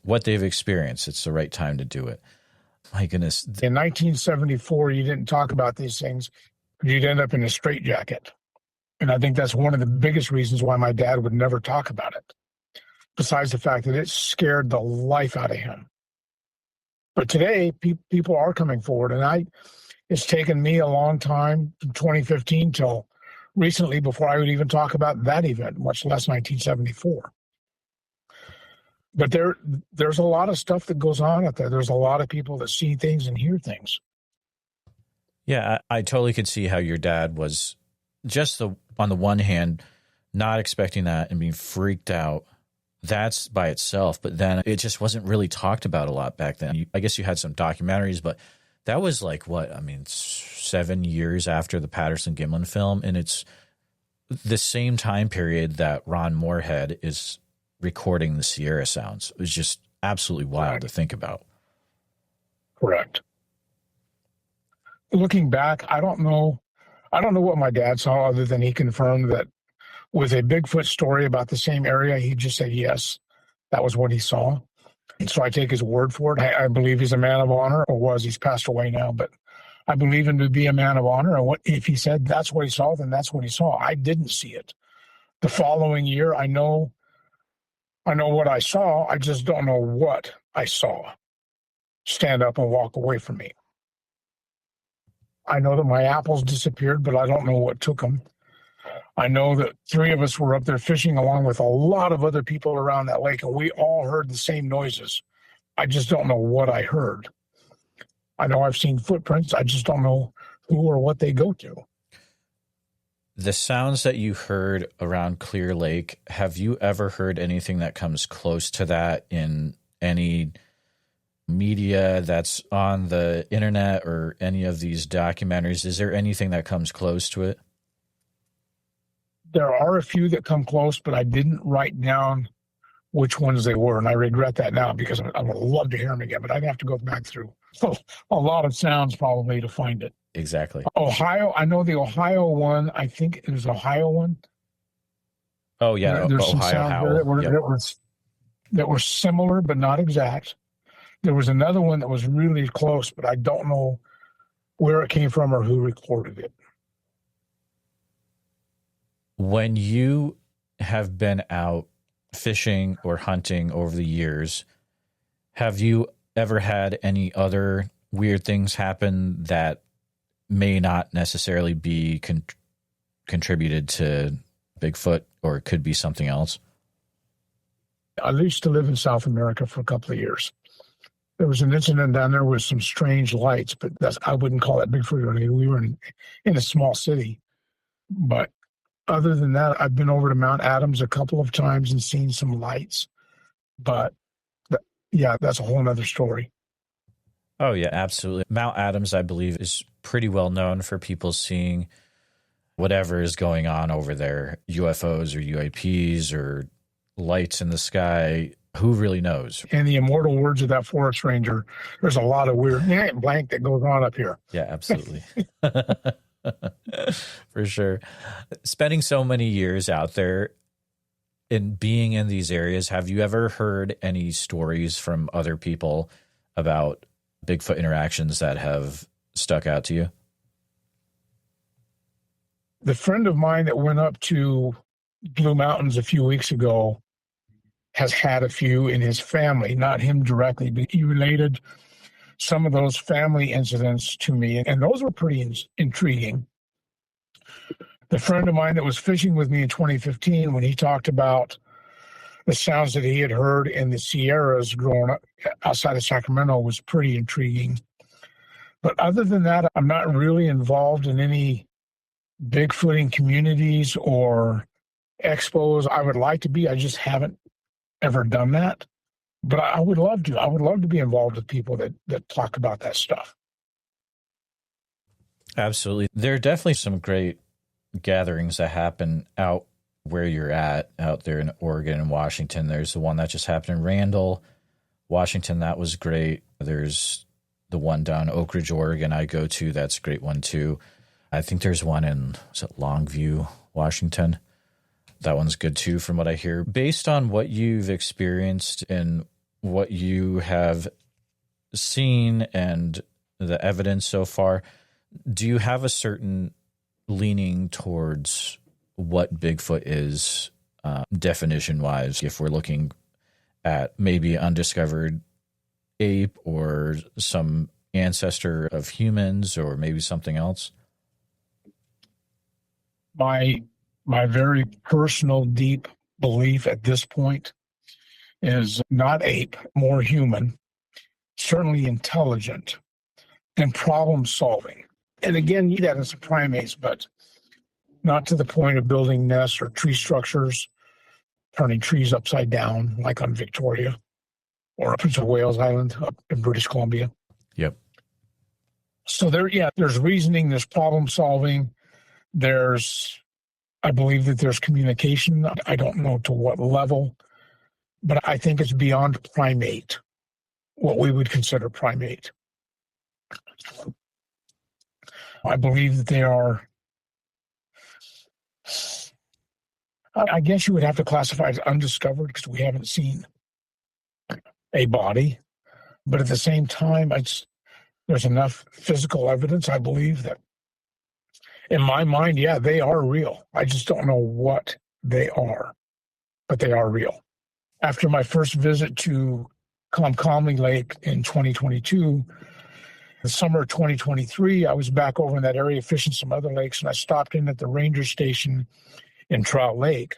S1: what they've experienced. It's the right time to do it. My goodness.
S2: In 1974, you didn't talk about these things. You'd end up in a straitjacket. And I think that's one of the biggest reasons why my dad would never talk about it, besides the fact that it scared the life out of him. But today, people are coming forward, and it's taken me a long time, from 2015 till recently, before I would even talk about that event, much less 1974. But there's a lot of stuff that goes on out there. There's a lot of people that see things and hear things.
S1: Yeah, I totally could see how your dad was just on the one hand, not expecting that and being freaked out. That's by itself. But then it just wasn't really talked about a lot back then. I guess you had some documentaries, but that was 7 years after the Patterson-Gimlin film. And it's the same time period that Ron Moorhead is recording the Sierra Sounds. It was just absolutely wild to think about.
S2: Correct. Looking back, I don't know what my dad saw, other than he confirmed that with a Bigfoot story about the same area, he just said, yes, that was what he saw. And so I take his word for it. I believe he's a man of honor, or was. He's passed away now, but I believe him to be a man of honor. And if he said that's what he saw, then that's what he saw. I didn't see it. The following year, I know what I saw. I just don't know what I saw stand up and walk away from me. I know that my apples disappeared, but I don't know what took them. I know that 3 of us were up there fishing along with a lot of other people around that lake, and we all heard the same noises. I just don't know what I heard. I know I've seen footprints. I just don't know who or what they go to.
S1: The sounds that you heard around Clear Lake, have you ever heard anything that comes close to that in any media that's on the internet or any of these documentaries? Is there anything that comes close to it?
S2: There are a few that come close, but I didn't write down which ones they were, and I regret that now because I would love to hear them again, but I'd have to go back through a lot of sounds probably to find it.
S1: exactly?
S2: Ohio, I know the Ohio one. I think it was Ohio one.
S1: Oh yeah,
S2: There's some
S1: Ohio
S2: sounds there
S1: howl. Yep.
S2: that were similar but not exact. There was another one that was really close, but I don't know where it came from or who recorded it.
S1: When you have been out fishing or hunting over the years, have you ever had any other weird things happen that may not necessarily be contributed to Bigfoot, or it could be something else?
S2: I used to live in South America for a couple of years. There was an incident down there with some strange lights, but I wouldn't call that Bigfoot. We were in a small city. But other than that, I've been over to Mount Adams a couple of times and seen some lights. But yeah, that's a whole other story.
S1: Oh, yeah, absolutely. Mount Adams, I believe, is pretty well known for people seeing whatever is going on over there, UFOs or UAPs or lights in the sky. Who really knows?
S2: In the immortal words of that forest ranger, there's a lot of weird blank that goes on up here.
S1: Yeah, absolutely. For sure. Spending so many years out there and being in these areas, have you ever heard any stories from other people about Bigfoot interactions that have stuck out to you?
S2: The friend of mine that went up to Blue Mountains a few weeks ago has had a few in his family, not him directly, but he related some of those family incidents to me, and those were pretty intriguing. The friend of mine that was fishing with me in 2015, when he talked about the sounds that he had heard in the Sierras growing up outside of Sacramento, was pretty intriguing. But other than that, I'm not really involved in any Bigfooting communities or expos. I would like to be. I just haven't ever done that. But I would love to. I would love to be involved with people that talk about that stuff.
S1: Absolutely. There are definitely some great gatherings that happen out where you're at, out there in Oregon and Washington. There's the one that just happened in Randall, Washington. That was great. There's the one down Oak Ridge, Oregon I go to. That's a great one too. I think there's one in Longview, Washington. That one's good too, from what I hear. Based on what you've experienced and what you have seen and the evidence so far, do you have a certain leaning towards what Bigfoot is, definition-wise, if we're looking at maybe undiscovered ape or some ancestor of humans or maybe something else?
S2: My very personal, deep belief at this point is not ape, more human, certainly intelligent, and problem solving. And again, you that as primates, but not to the point of building nests or tree structures, turning trees upside down, like on Victoria or Prince of Wales Island up in British Columbia.
S1: Yep.
S2: So there's reasoning, there's problem solving, I believe that there's communication. I don't know to what level, but I think it's beyond primate, what we would consider primate. I believe that they are, I guess you would have to classify as undiscovered because we haven't seen a body. But at the same time, there's enough physical evidence, I believe, that in my mind, yeah, they are real. I just don't know what they are, but they are real. After my first visit to Comcom Lake in 2022, the summer of 2023, I was back over in that area fishing some other lakes, and I stopped in at the ranger station in Trout Lake.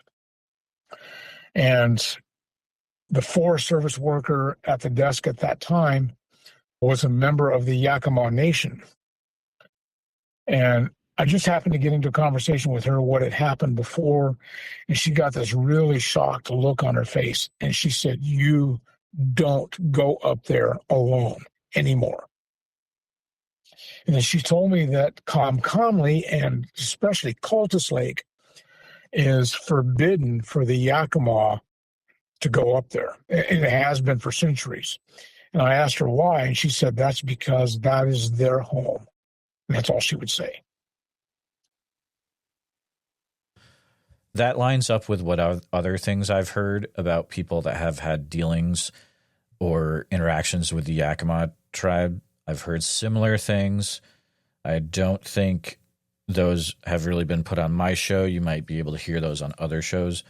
S2: And the Forest Service worker at the desk at that time was a member of the Yakima Nation. And I just happened to get into a conversation with her what had happened before, and she got this really shocked look on her face. And she said, "You don't go up there alone anymore." And then she told me that Comcom and especially Cultus Lake is forbidden for the Yakima to go up there. And it has been for centuries. And I asked her why, and she said that's because that is their home. And that's all she would say.
S1: That lines up with what other things I've heard about people that have had dealings or interactions with the Yakima tribe. I've heard similar things. I don't think those have really been put on my show. You might be able to hear those on other shows.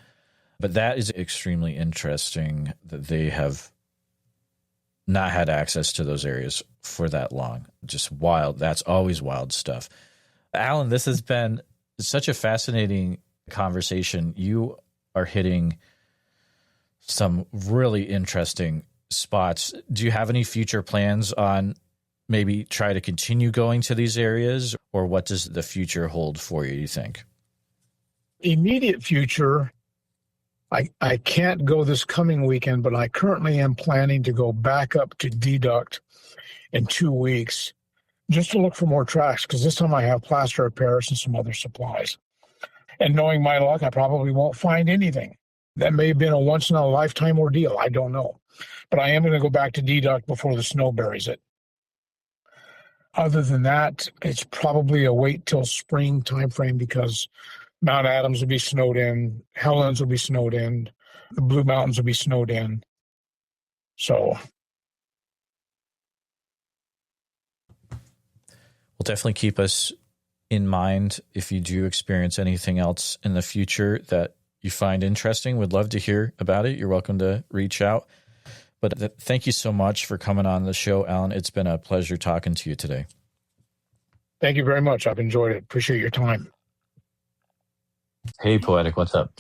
S1: But that is extremely interesting that they have not had access to those areas for that long. Just wild. That's always wild stuff. Alan, this has been such a fascinating conversation. You are hitting some really interesting spots. Do you have any future plans on maybe try to continue going to these areas, or what does the future hold for you, you think?
S2: Immediate future, I can't go this coming weekend, but I currently am planning to go back up to Deduct in 2 weeks just to look for more tracks, because this time I have plaster of Paris and some other supplies. And knowing my luck, I probably won't find anything. That may have been a once-in-a-lifetime ordeal. I don't know. But I am going to go back to Deduct before the snow buries it. Other than that, it's probably a wait till spring time frame, because Mount Adams will be snowed in, Helens will be snowed in, the Blue Mountains will be snowed in. So
S1: Well, definitely keep us in mind if you do experience anything else in the future that you find interesting. We'd love to hear about it. You're welcome to reach out. But thank you so much for coming on the show, Alan. It's been a pleasure talking to you today.
S2: thank you very much. I've enjoyed it. Appreciate your time.
S1: Hey, Poetic, what's up?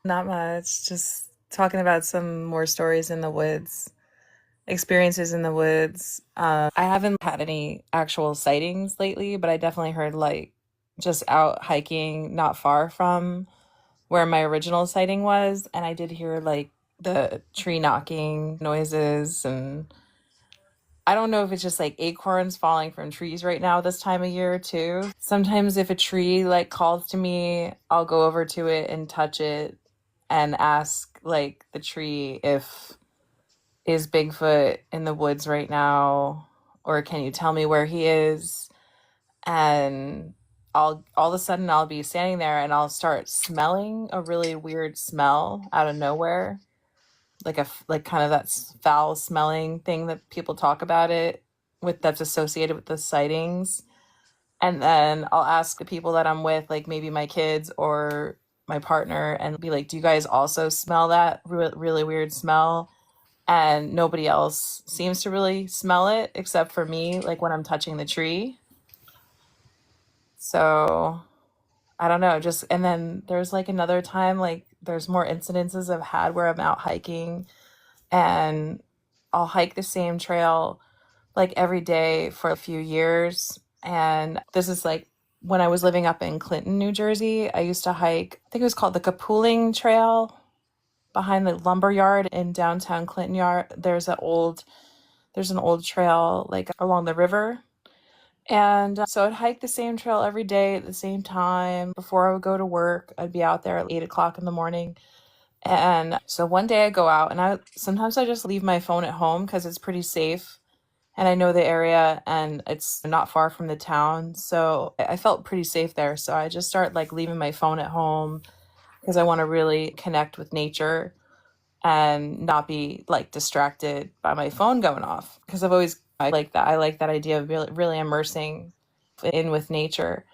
S3: Not much. Just talking about some more stories in the woods, experiences in the woods. I haven't had any actual sightings lately, but I definitely heard like just out hiking not far from where my original sighting was. And I did hear like the tree knocking noises, and I don't know if it's just like acorns falling from trees right now this time of year too. Sometimes if a tree like calls to me, I'll go over to it and touch it and ask like the tree if is Bigfoot in the woods right now, or can you tell me where he is? And I'll all of a sudden I'll be standing there and I'll start smelling a really weird smell out of nowhere, like kind of that foul smelling thing that people talk about it with, that's associated with the sightings. And then I'll ask the people that I'm with, like maybe my kids or my partner, and be like, do you guys also smell that really weird smell? And nobody else seems to really smell it except for me, like when I'm touching the tree. So I don't know, just, and then there's like another time, like there's more incidences I've had where I'm out hiking and I'll hike the same trail like every day for a few years. And this is like when I was living up in Clinton, New Jersey. I used to hike, I think it was called the Kapooling Trail behind the lumber yard in downtown Clinton Yard. There's an old trail like along the river. And so I'd hike the same trail every day at the same time. Before I would go to work, I'd be out there at 8 o'clock in the morning. And so one day I go out, and I sometimes I just leave my phone at home because it's pretty safe and I know the area and it's not far from the town. So I felt pretty safe there. So I just start like leaving my phone at home because I want to really connect with nature and not be like distracted by my phone going off, because I like that. I like that idea of really immersing in with nature.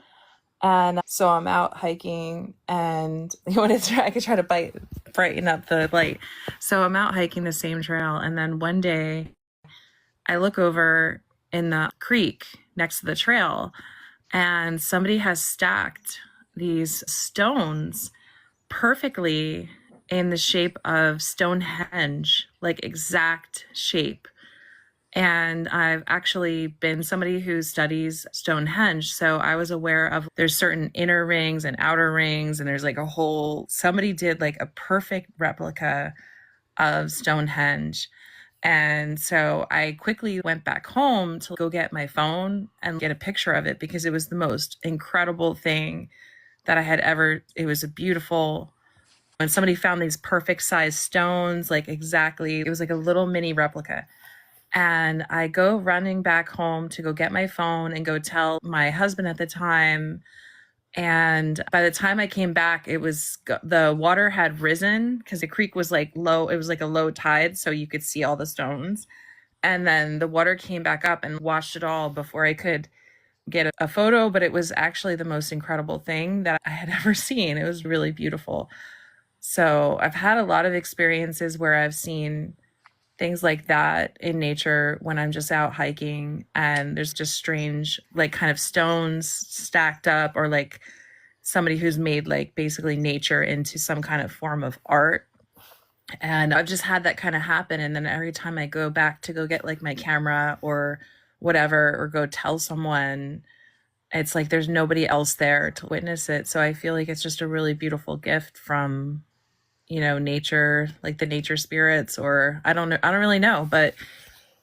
S3: And so I'm out hiking, and I could try to brighten up the light. So I'm out hiking the same trail, and then one day I look over in the creek next to the trail, and somebody has stacked these stones perfectly in the shape of Stonehenge, like exact shape. And I've actually been somebody who studies Stonehenge. So I was aware of there's certain inner rings and outer rings, and there's like somebody did like a perfect replica of Stonehenge. And so I quickly went back home to go get my phone and get a picture of it, because it was the most incredible thing that I had ever, it was a beautiful, when somebody found these perfect size stones, like exactly, it was like a little mini replica. And I go running back home to go get my phone and go tell my husband at the time. And by the time I came back, the water had risen because the creek was like low. It was like a low tide, so you could see all the stones. And then the water came back up and washed it all before I could get a photo. But it was actually the most incredible thing that I had ever seen. It was really beautiful. So I've had a lot of experiences where I've seen things like that in nature when I'm just out hiking and there's just strange, like kind of stones stacked up, or like somebody who's made like basically nature into some kind of form of art. And I've just had that kind of happen. And then every time I go back to go get like my camera or whatever, or go tell someone, it's like there's nobody else there to witness it. So I feel like it's just a really beautiful gift from, nature, like the nature spirits, or I don't know. I don't really know, but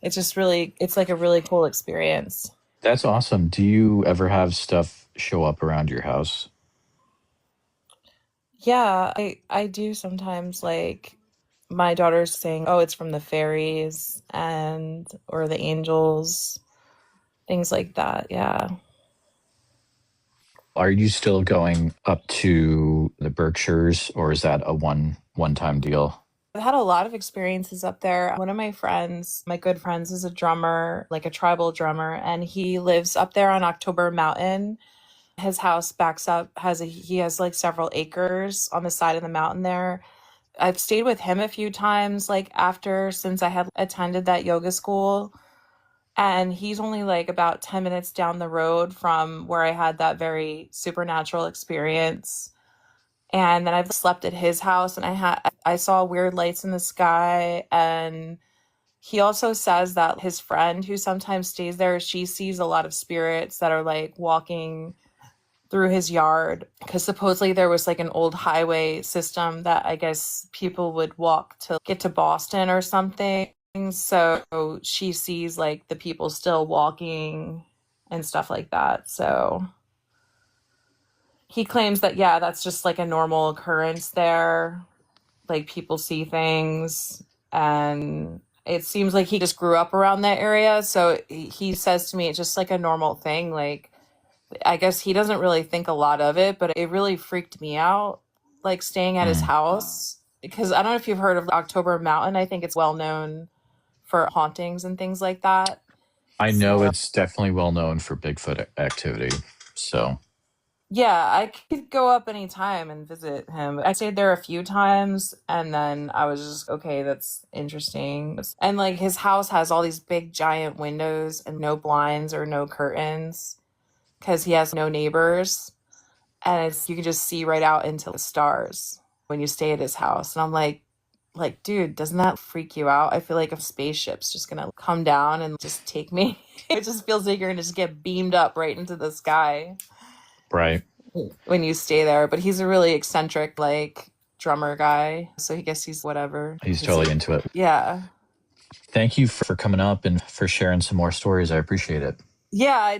S3: it's just really, it's like a really cool experience.
S1: That's awesome. Do you ever have stuff show up around your house?
S3: Yeah, I do sometimes. Like my daughter's saying, oh, it's from the fairies or the angels, things like that. Yeah.
S1: Are you still going up to the Berkshires, or is that a one-time deal?
S3: I've had a lot of experiences up there. One of my friends, my good friends, is a drummer, like a tribal drummer, and he lives up there on October Mountain. His house backs up, he has like several acres on the side of the mountain there. I've stayed with him a few times, like since I had attended that yoga school. And he's only like about 10 minutes down the road from where I had that very supernatural experience. And then I've slept at his house and I saw weird lights in the sky. And he also says that his friend who sometimes stays there, she sees a lot of spirits that are like walking through his yard, because supposedly there was like an old highway system that I guess people would walk to get to Boston or something. So she sees like the people still walking and stuff like that. So he claims that, yeah, that's just like a normal occurrence there. Like people see things, and it seems like he just grew up around that area. So he says to me, it's just like a normal thing. Like, I guess he doesn't really think a lot of it, but it really freaked me out, like staying at his house. Because I don't know if you've heard of October Mountain. I think it's well known for hauntings and things like that.
S1: I know it's definitely well known for Bigfoot activity. So
S3: yeah, I could go up anytime and visit him. I stayed there a few times and then I was just, okay, that's interesting. And like his house has all these big giant windows and no blinds or no curtains because he has no neighbors. And you can just see right out into the stars when you stay at his house. And I'm like, dude, doesn't that freak you out? I feel like a spaceship's just gonna come down and just take me. It just feels like you're gonna just get beamed up right into the sky.
S1: Right.
S3: When you stay there. But he's a really eccentric, like, drummer guy. So I guess he's whatever.
S1: He's totally into it.
S3: Yeah.
S1: Thank you for coming up and for sharing some more stories. I appreciate it.
S3: Yeah, I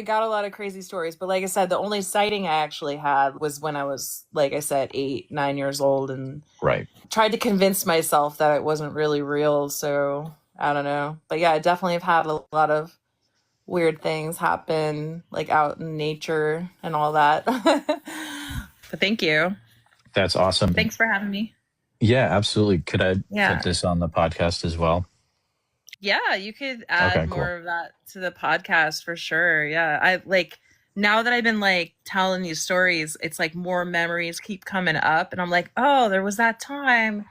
S3: got a lot of crazy stories. But like I said, the only sighting I actually had was when I was, like I said, 8, 9 years old, and
S1: right.
S3: Tried to convince myself that it wasn't really real. So I don't know. But yeah, I definitely have had a lot of weird things happen, like out in nature and all that. But thank you.
S1: That's awesome.
S3: Thanks for having me.
S1: Yeah, absolutely. Could I put this on the podcast as well?
S3: Yeah, you could add more of that to the podcast for sure. Yeah, I like now that I've been like telling these stories, it's like more memories keep coming up, and I'm like, oh, there was that time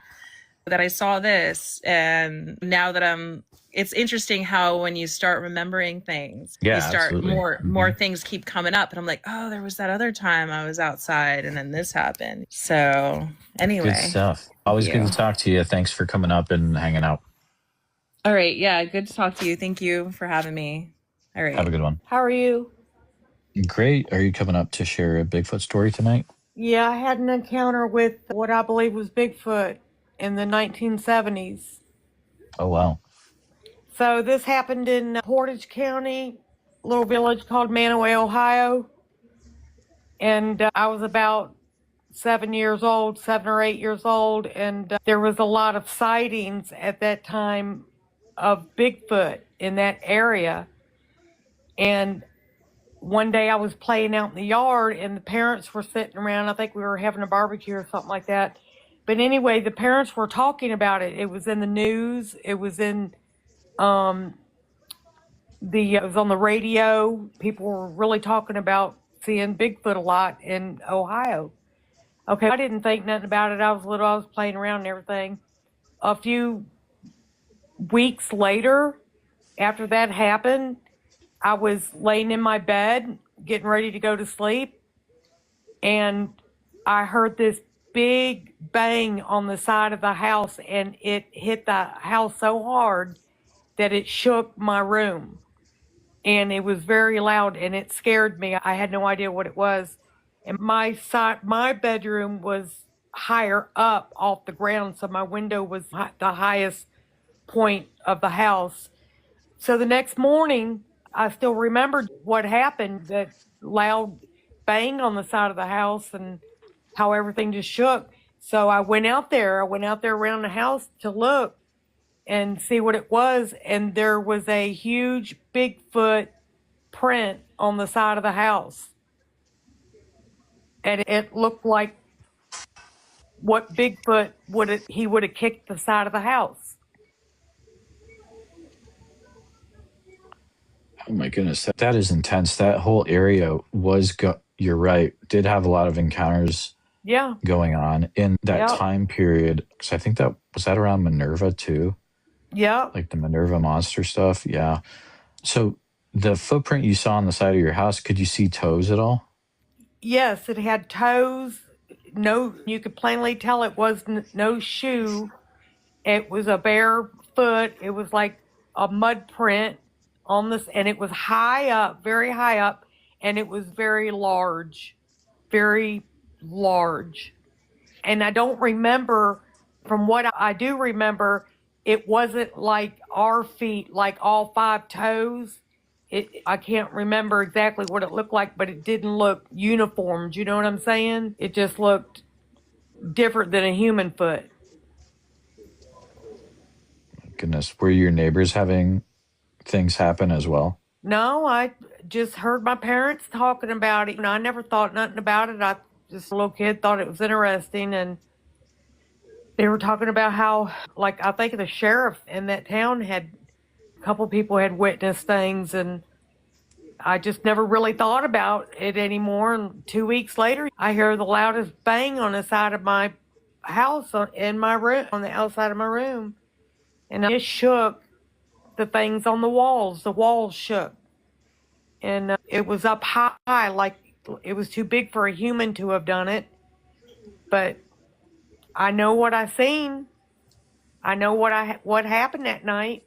S3: that I saw this, and now that it's interesting how when you start remembering things, you start more things keep coming up, and I'm like, oh, there was that other time I was outside, and then this happened. So anyway,
S1: good stuff. Always good to talk to you. Thanks for coming up and hanging out.
S3: All right. Yeah. Good to talk to you. Thank you for having me. All right.
S1: Have a good one.
S4: How are you?
S1: Great. Are you coming up to share a Bigfoot story tonight?
S4: Yeah, I had an encounter with what I believe was Bigfoot in the 1970s.
S1: Oh, wow.
S4: So this happened in Portage County, a little village called Manaway, Ohio. And I was about 7 or 8 years old. And there was a lot of sightings at that time of Bigfoot in that area. And one day I was playing out in the yard and the parents were sitting around. I think we were having a barbecue or something like that. But anyway, the parents were talking about it. It was in the news. It was in it was on the radio. People were really talking about seeing Bigfoot a lot in Ohio. Okay, I didn't think nothing about it. I was little. I was playing around and everything. A few weeks later, after that happened, I was laying in my bed, getting ready to go to sleep, and I heard this big bang on the side of the house, and it hit the house so hard that it shook my room. And it was very loud, and it scared me. I had no idea what it was. And my bedroom was higher up off the ground, so my window was the highest point of the house. So the next morning, I still remembered what happened, that loud bang on the side of the house and how everything just shook. So I went out there around the house to look and see what it was. And there was a huge Bigfoot print on the side of the house. And it looked like what Bigfoot would have kicked the side of the house.
S1: Oh my goodness, that is intense. That whole area was, you're right, did have a lot of encounters going on in that time period. Because I think was that around Minerva too?
S4: Yeah.
S1: Like the Minerva monster stuff? Yeah. So the footprint you saw on the side of your house, could you see toes at all?
S4: Yes, it had toes. No, you could plainly tell it was no shoe. It was a bare foot. It was like a mud print on this, and it was high up, very high up, and it was very large, very large. And I don't remember, from what I do remember, it wasn't like our feet, like all 5 toes. I can't remember exactly what it looked like, but it didn't look uniform. Do you know what I'm saying? It just looked different than a human foot.
S1: Goodness, were your neighbors having things happen as well?
S4: No, I just heard my parents talking about it, and I never thought nothing about it. I just a little kid thought it was interesting, and they were talking about how, like, I think the sheriff in that town a couple people had witnessed things, and I just never really thought about it anymore. And 2 weeks later, I hear the loudest bang on the side of my house in my room, on the outside of my room. And it shook the things on the walls. The walls shook. And it was up high, like it was too big for a human to have done it. But I know what I seen. I know what happened that night.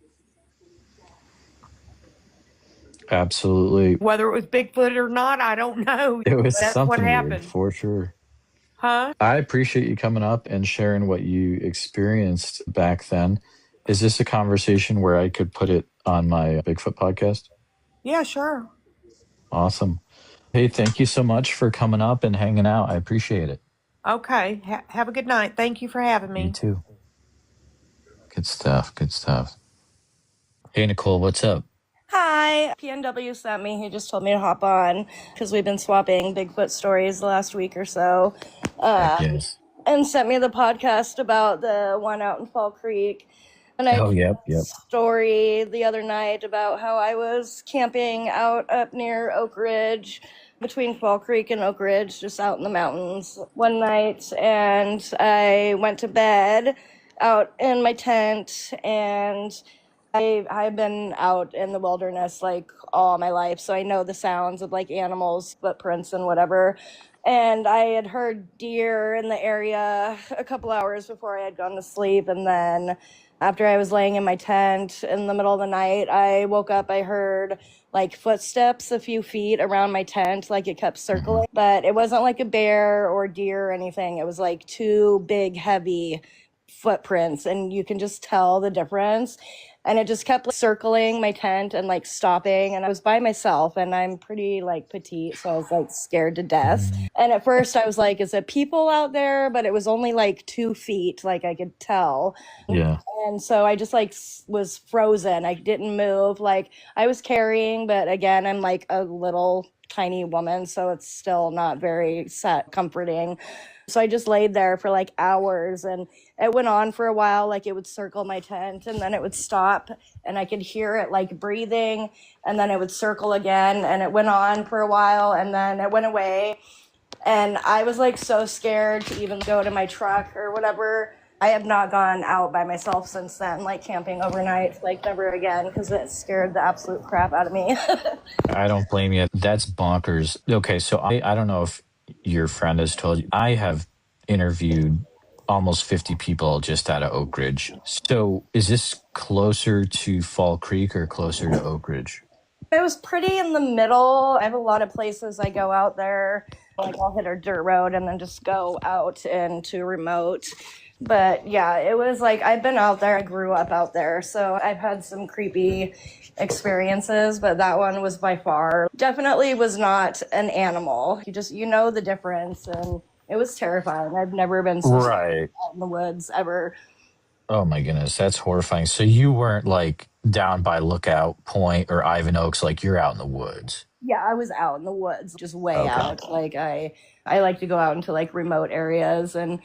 S1: Absolutely.
S4: Whether it was Bigfoot or not, I don't know.
S1: It was
S4: That's
S1: something
S4: what happened.
S1: weird, for sure.
S4: Huh?
S1: I appreciate you coming up and sharing what you experienced back then. Is this a conversation where I could put it on my Bigfoot podcast?
S4: Yeah, sure.
S1: Awesome. Hey, thank you so much for coming up and hanging out. I appreciate it.
S4: Okay. Have a good night. Thank you for having me.
S1: You too. Good stuff. Good stuff. Hey, Nicole, what's up?
S5: Hi. PNW sent me. He just told me to hop on because we've been swapping Bigfoot stories the last week or so.
S1: Yes.
S5: And sent me the podcast about the one out in Fall Creek. And I
S1: yep.
S5: Story the other night about how I was camping out up near Oak Ridge, between Fall Creek and Oak Ridge, just out in the mountains one night. And I went to bed out in my tent, and I've been out in the wilderness like all my life, so I know the sounds of like animals, footprints and whatever. And I had heard deer in the area a couple hours before I had gone to sleep, and then after I was laying in my tent in the middle of the night, I woke up, I heard like footsteps a few feet around my tent, like it kept circling, but it wasn't like a bear or deer or anything. It was like 2 big, heavy footprints, and you can just tell the difference. And it just kept circling my tent and like stopping. And I was by myself, and I'm pretty like petite, so I was like scared to death. And at first I was like, is it people out there? But it was only like 2 feet, like I could tell.
S1: Yeah.
S5: And so I just like was frozen. I didn't move. Like I was carrying, but again, I'm like a little tiny woman, so it's still not very comforting. So I just laid there for like hours, and it went on for a while. Like it would circle my tent, and then it would stop, and I could hear it like breathing, and then it would circle again, and it went on for a while, and then it went away. And I was like so scared to even go to my truck or whatever. I have not gone out by myself since then, like camping overnight, like never again, because it scared the absolute crap out of me.
S1: I don't blame you. That's bonkers. Okay, so I don't know if your friend has told you, I have interviewed almost 50 people just out of Oak Ridge. So is this closer to Fall Creek or closer to Oak Ridge?
S5: It was pretty in the middle. I have a lot of places I go out there. Like I'll hit a dirt road and then just go out into remote. But yeah, it was like I've been out there. I grew up out there. So I've had some creepy experiences, but that one was by far definitely was not an animal. You know the difference, and it was terrifying. I've never been so scared out in the woods ever.
S1: Oh my goodness, that's horrifying. So you weren't like down by Lookout Point or Ivan Oaks, like you're out in the woods.
S5: Yeah, I was out in the woods, just way out. Like I like to go out into like remote areas and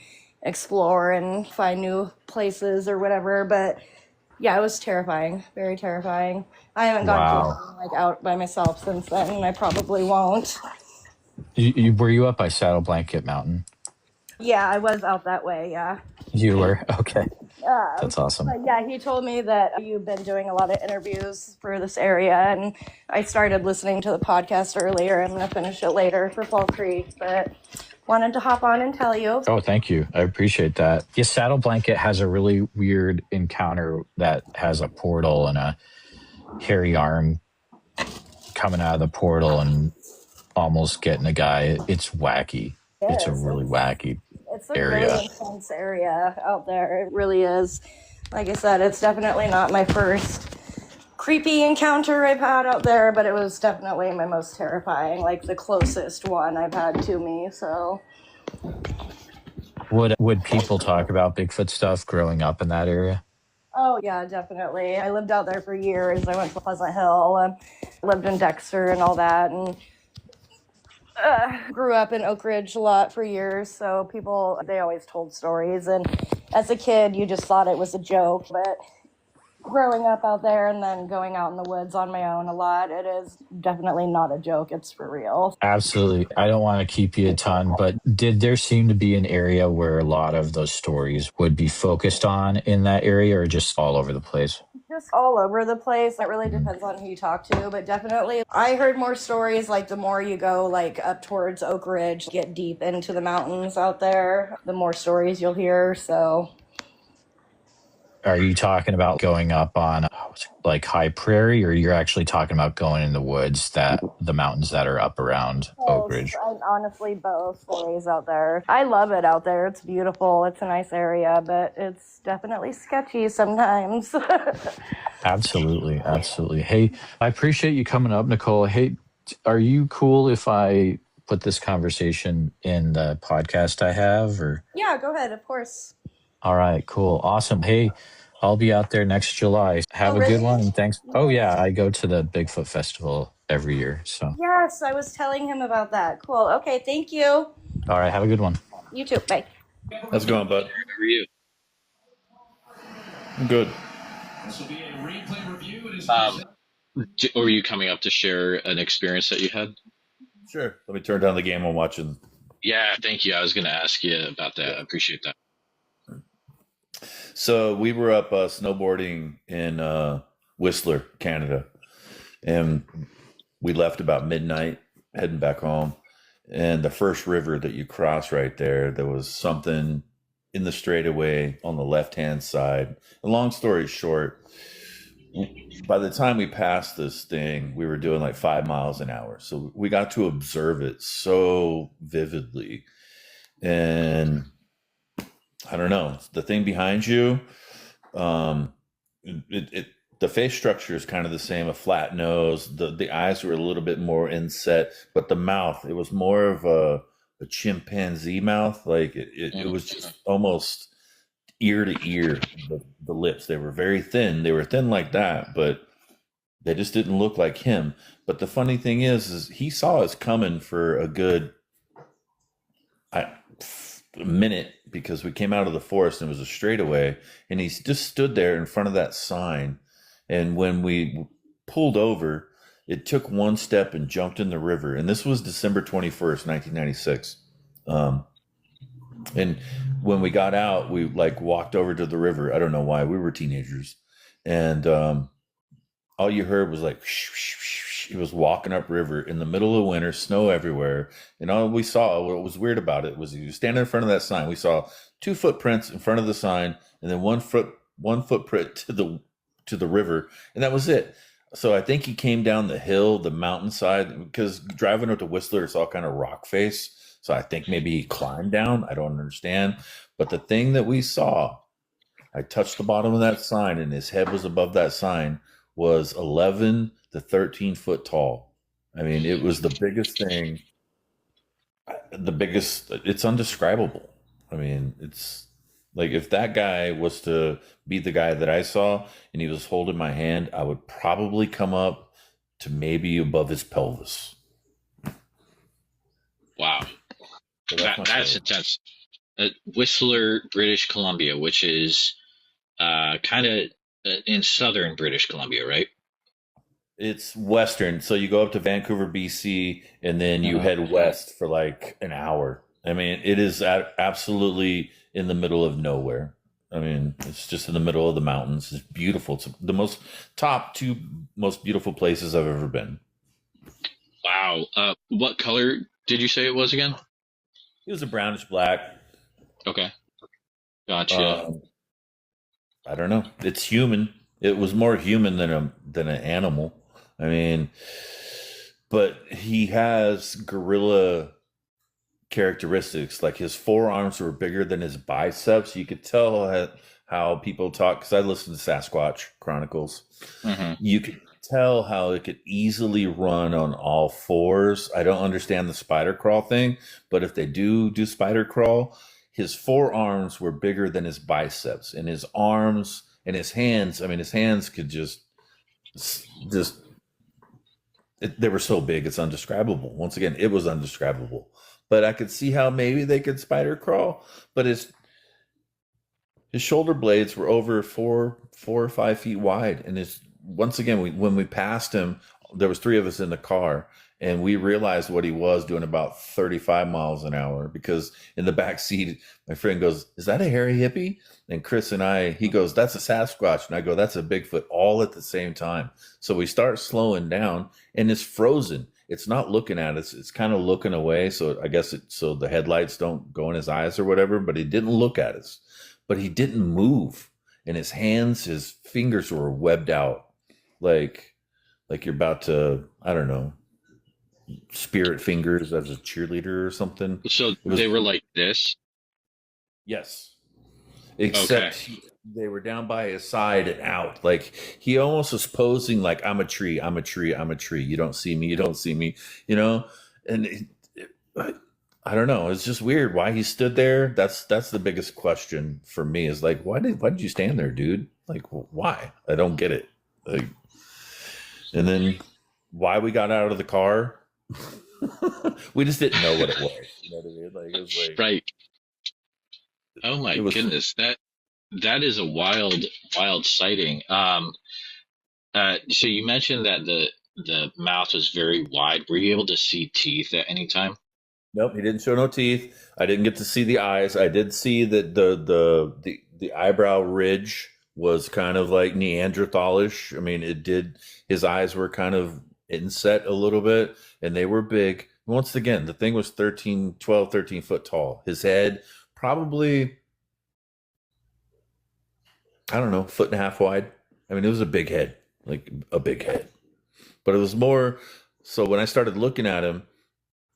S5: explore and find new places or whatever. But yeah, it was terrifying, very terrifying. I haven't gone like out by myself since then, and I probably won't.
S1: Were you up by Saddle Blanket Mountain?
S5: Yeah, I was out that way. Yeah.
S1: You were? Okay. That's awesome.
S5: But yeah, he told me that you've been doing a lot of interviews for this area, and I started listening to the podcast earlier. I'm going to finish it later for Fall Creek, but wanted to hop on and tell you.
S1: Oh, thank you. I appreciate that. Yeah, Saddle Blanket has a really weird encounter that has a portal and a hairy arm coming out of the portal and almost getting a guy. It's wacky. It's a really wacky
S5: It's a
S1: area.
S5: really intense area out there. It really is. Like I said, it's definitely not my first creepy encounter I've had out there, but it was definitely my most terrifying, like the closest one I've had to me. So
S1: Would people talk about Bigfoot stuff growing up in that area?
S5: oh yeah, definitely. I lived out there for years. I went to Pleasant Hill, lived in Dexter and all that, and grew up in Oak Ridge a lot for years. So people, they always told stories, and as a kid you just thought it was a joke, but growing up out there and then going out in the woods on my own a lot, it is definitely not a joke. It's for real.
S1: Absolutely. I don't want to keep you a ton, but did there seem to be an area where a lot of those stories would be focused on in that area, or just all over the place?
S5: Just all over the place. It really depends on who you talk to, but definitely I heard more stories like the more you go like up towards Oak Ridge, get deep into the mountains out there, the more stories you'll hear. So
S1: Are you talking about going up on like high prairie, or you're actually talking about going in the woods, that the mountains that are up around Oak Ridge?
S5: honestly, both stories out there. I love it out there. It's beautiful. It's a nice area, but it's definitely sketchy sometimes.
S1: Absolutely. Absolutely. Hey, I appreciate you coming up, Nicole. Hey, are you cool if I put this conversation in the podcast I have, or?
S5: Yeah, go ahead. Of course.
S1: All right, cool. Awesome. Hey, I'll be out there next July. Have a good one. And thanks. Oh yeah, I go to the Bigfoot Festival every year. So
S5: Yes, I was telling him about that. Cool. Okay, thank you.
S1: all right, have a good one.
S5: You too. Bye.
S6: How's it going, bud?
S7: How are you?
S6: I'm good.
S7: Were you coming up to share an experience that you had?
S6: Sure. Let me turn down the game I'm watching.
S7: Yeah, thank you. I was going to ask you about that. I appreciate that.
S6: So we were up snowboarding in Whistler, Canada, and we left about midnight, heading back home. And the first river that you cross right there was something in the straightaway on the left-hand side. And long story short, by the time we passed this thing, we were doing like 5 miles an hour. So we got to observe it so vividly. And I don't know. The thing behind you, um, the face structure is kind of the same, a flat nose. The eyes were a little bit more inset, but the mouth, it was more of a chimpanzee mouth. Like it was just almost ear to ear. The lips, they were very thin. They were thin like that, but they just didn't look like him. But the funny thing is he saw us coming for a good a minute because we came out of the forest and it was a straightaway, and he just stood there in front of that sign. And when we pulled over, it took one step and jumped in the river. And this was December 21st, 1996. And when we got out, we like walked over to the river. I don't know why. We were teenagers. And all you heard was like, he was walking upriver in the middle of winter, snow everywhere. And all we saw, what was weird about it was he was standing in front of that sign. We saw 2 footprints in front of the sign, and then one footprint to the river, and that was it. So I think he came down the hill, the mountainside, because driving up to Whistler, it's all kind of rock face. So I think maybe he climbed down. I don't understand. But the thing that we saw, I touched the bottom of that sign, and his head was above that sign, was 11 to 13 foot tall. I mean, it was the biggest thing, it's undescribable. I mean, it's like if that guy was to be the guy that I saw and he was holding my hand, I would probably come up to maybe above his pelvis.
S7: Wow.
S6: So
S7: That's intense. Whistler, British Columbia, which is kind of in southern British Columbia, right?
S6: It's western. So you go up to Vancouver, BC, and then you head west for like an hour. I mean, it is absolutely in the middle of nowhere. I mean, it's just in the middle of the mountains. It's beautiful. It's the top 2 most beautiful places I've ever been.
S7: Wow. What color did you say it was again?
S6: It was a brownish black.
S7: Okay. Gotcha.
S6: I don't know. It's human. It was more human than an animal. I mean, but he has gorilla characteristics. Like his forearms were bigger than his biceps. You could tell how people talk, because I listen to Sasquatch Chronicles. You could tell how it could easily run on all 4s. I don't understand the spider crawl thing, but if they do spider crawl, his forearms were bigger than his biceps, and his arms and his hands. I mean, his hands could they were so big, it's undescribable. Once again, it was undescribable. But I could see how maybe they could spider crawl. But his shoulder blades were over 4 or 5 feet wide, and once again, when we passed him, there was 3 of us in the car, and we realized what he was doing about 35 miles an hour, because in the back seat, my friend goes, "Is that a hairy hippie?" And Chris and he goes, "That's a Sasquatch." And I go, "That's a Bigfoot," all at the same time. So we start slowing down, and it's frozen. It's not looking at us. It's kind of looking away. So I guess so the headlights don't go in his eyes or whatever, but he didn't look at us, but he didn't move. And his fingers were webbed out. Like you're about to, I don't know, spirit fingers as a cheerleader or something.
S7: So they were like this?
S6: Yes. Except they were down by his side and out. Like he almost was posing like, "I'm a tree, I'm a tree, I'm a tree. You don't see me, you don't see me," you know? And I don't know. It's just weird why he stood there. That's the biggest question for me, is like, why did you stand there, dude? Like, why? I don't get it. Like, and then why we got out of the car, we just didn't know what it was. You know what I mean? Like, it was like,
S7: right. Oh my goodness, that is a wild sighting. So you mentioned that the mouth was very wide. Were you able to see teeth at any time?
S6: Nope, he didn't show no teeth. I didn't get to see the eyes. I did see that the eyebrow ridge was kind of like Neanderthalish. I mean, his eyes were kind of inset a little bit, and they were big. Once again, the thing was 13 foot tall. His head, probably, I don't know, 1.5 feet wide. I mean, it was a big head, like a big head. But it was more, so when I started looking at him,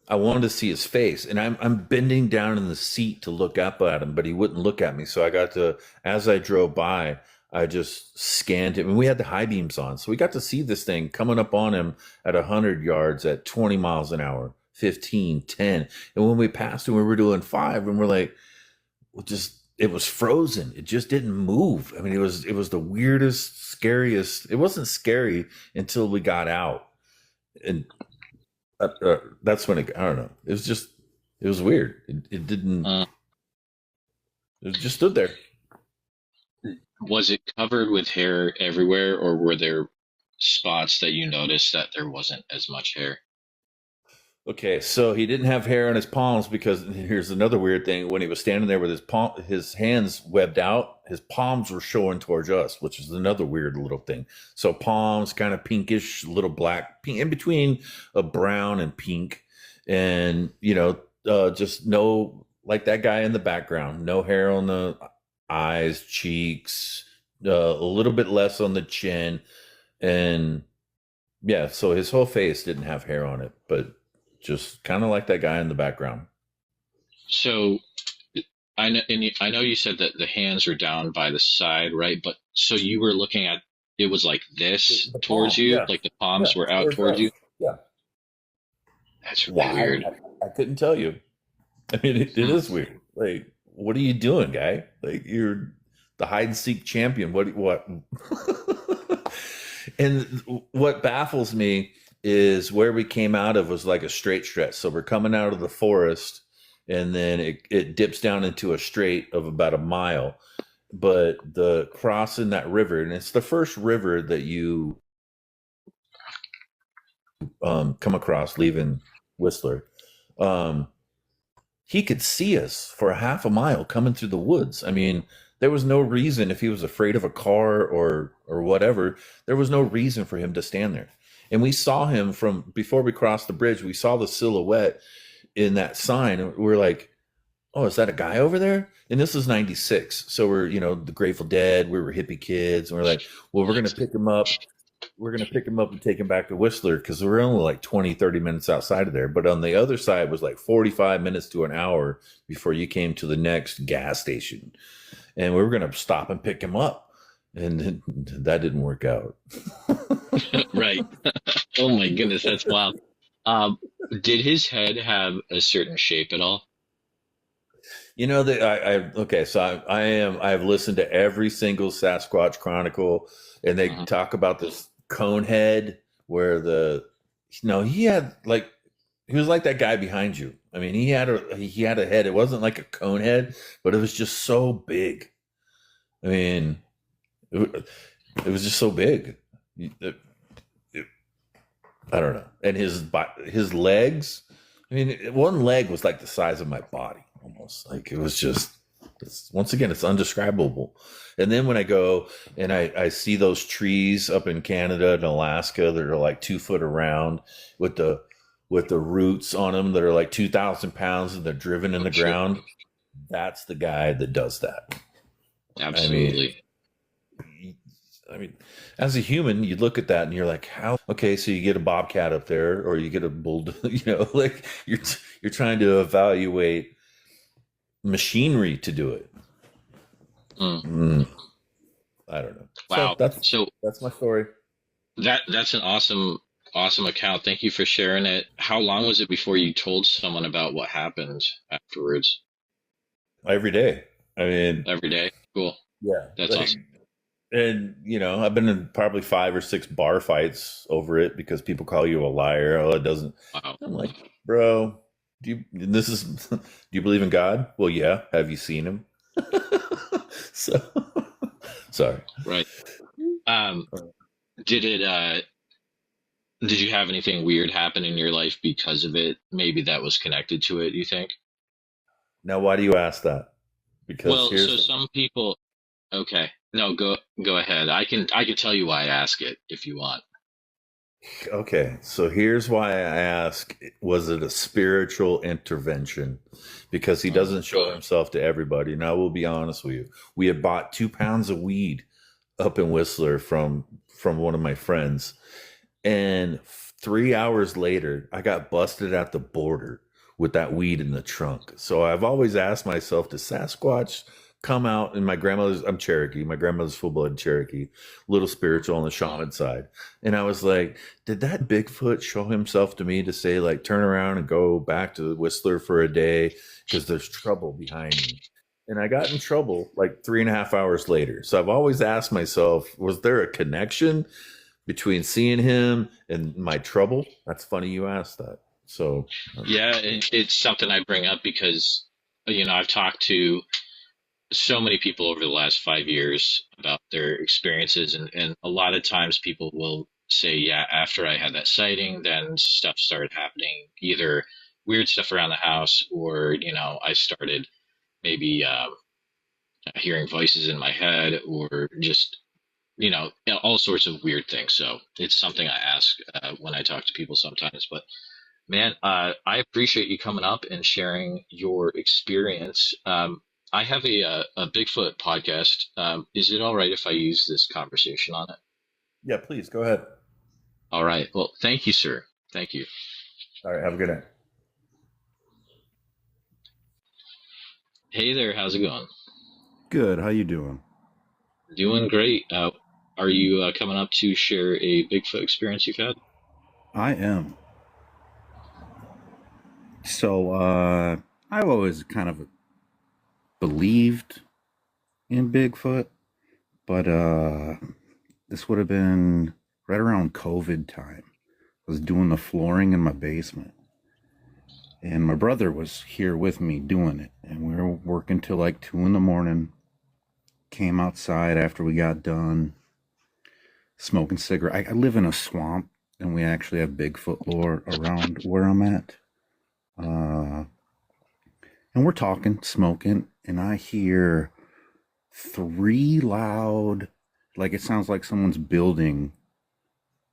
S6: I wanted to see his face, and I'm bending down in the seat to look up at him, but he wouldn't look at me. So I got to, as I drove by, I just scanned him, and we had the high beams on, so we got to see this thing coming up on him at 100 yards at 20 miles an hour, 15, 10. And when we passed him, we were doing 5, and we're like, it was frozen. It just didn't move. I mean, it was the weirdest, scariest. It wasn't scary until we got out, and that's when I don't know. It was weird. It didn't. It just stood there.
S7: Was it covered with hair everywhere, or were there spots that you noticed that there wasn't as much hair?
S6: Okay, so he didn't have hair on his palms, because here's another weird thing. When he was standing there with his hands webbed out, his palms were showing towards us, which is another weird little thing. So palms, kind of pinkish, little black, pink, in between a brown and pink, and just no, like that guy in the background, no hair on the eyes, cheeks, a little bit less on the chin, and yeah, so his whole face didn't have hair on it, but just kind of like that guy in the background.
S7: So I know you said that the hands were down by the side, right? But so you were looking at, it was like this
S6: the
S7: towards
S6: palm,
S7: you,
S6: yeah.
S7: like the palms were out towards you.
S6: Yeah,
S7: That's really weird.
S6: I couldn't tell you. I mean, it is weird. Like, what are you doing, guy? Like, you're the hide and seek champion. What? And what baffles me is where we came out of was like a straight stretch. So we're coming out of the forest, and then it dips down into a straight of about a mile. But the crossing that river, and it's the first river that you come across leaving Whistler. He could see us for a half a mile coming through the woods. I mean, there was no reason, if he was afraid of a car or whatever, there was no reason for him to stand there. And we saw him from before we crossed the bridge. We saw the silhouette in that sign. And we're like, oh, is that a guy over there? And this is 96. So we're, the Grateful Dead. We were hippie kids. And we're like, well, we're going to pick him up. We're going to pick him up and take him back to Whistler, because we're only like 20, 30 minutes outside of there. But on the other side was like 45 minutes to an hour before you came to the next gas station. And we were going to stop and pick him up. And that didn't work out.
S7: Right. Oh my goodness, that's wild. Did his head have a certain shape at all?
S6: Okay, so I've listened to every single Sasquatch Chronicle, and they talk about this cone head where he had like, he was like that guy behind you. I mean, he had a head. It wasn't like a cone head, but it was just so big. I mean, it was just so big. I don't know. And his legs, I mean, one leg was like the size of my body almost. Like, it was just, once again, it's undescribable. And then when I go and I see those trees up in Canada and Alaska that are like 2 foot around with the roots on them that are like 2,000 pounds and they're driven in the ground, that's the guy that does that.
S7: Absolutely.
S6: I mean, as a human, you look at that and you're like, how? Okay, so you get a bobcat up there, or you get a bull, like you're trying to evaluate machinery to do it. I don't know.
S7: Wow.
S6: So that's my story.
S7: That's an awesome account. Thank you for sharing it. How long was it before you told someone about what happened afterwards?
S6: Every day. I mean,
S7: every day. Cool.
S6: Yeah.
S7: That's awesome.
S6: And, I've been in probably 5 or 6 bar fights over it because people call you a liar. Oh, it doesn't.
S7: Wow.
S6: I'm like, bro, do you believe in God? Well, yeah. Have you seen him? So, sorry.
S7: Right. Did you have anything weird happen in your life because of it? Maybe that was connected to it, you think?
S6: Now, why do you ask that? Because
S7: some people. Okay. No, go ahead. I can tell you why I ask it if you want.
S6: Okay, so here's why I ask: was it a spiritual intervention? Because he doesn't show himself to everybody. And I will be honest with you: we had bought 2 pounds of weed up in Whistler from one of my friends, and 3 hours later, I got busted at the border with that weed in the trunk. So I've always asked myself, does Sasquatch come out? And I'm Cherokee. My grandmother's full-blooded Cherokee, little spiritual on the shaman side. And I was like, did that Bigfoot show himself to me to say, like, turn around and go back to Whistler for a day because there's trouble behind me? And I got in trouble like 3.5 hours later. So I've always asked myself, was there a connection between seeing him and my trouble? That's funny you asked that. So
S7: Yeah, it's something I bring up because, I've talked to so many people over the last 5 years about their experiences. And a lot of times people will say, yeah, after I had that sighting, then stuff started happening, either weird stuff around the house or, I started maybe hearing voices in my head or just, all sorts of weird things. So it's something I ask when I talk to people sometimes. But man, I appreciate you coming up and sharing your experience. I have a Bigfoot podcast. Is it all right if I use this conversation on it?
S6: yeah, please go ahead.
S7: All right. Well, thank you, sir. Thank you.
S6: All right, have a good night.
S7: Hey there. How's it going?
S8: Good. How you doing?
S7: Doing great. Are you coming up to share a Bigfoot experience you've had?
S8: I am. So, I've always kind of believed in Bigfoot, but this would have been right around COVID time. I was doing the flooring in my basement, and my brother was here with me doing it, and we were working till like 2 a.m. Came outside after we got done smoking cigarette. I live in a swamp, and we actually have Bigfoot lore around where I'm at. And we're talking, smoking, and I hear 3 loud, like it sounds like someone's building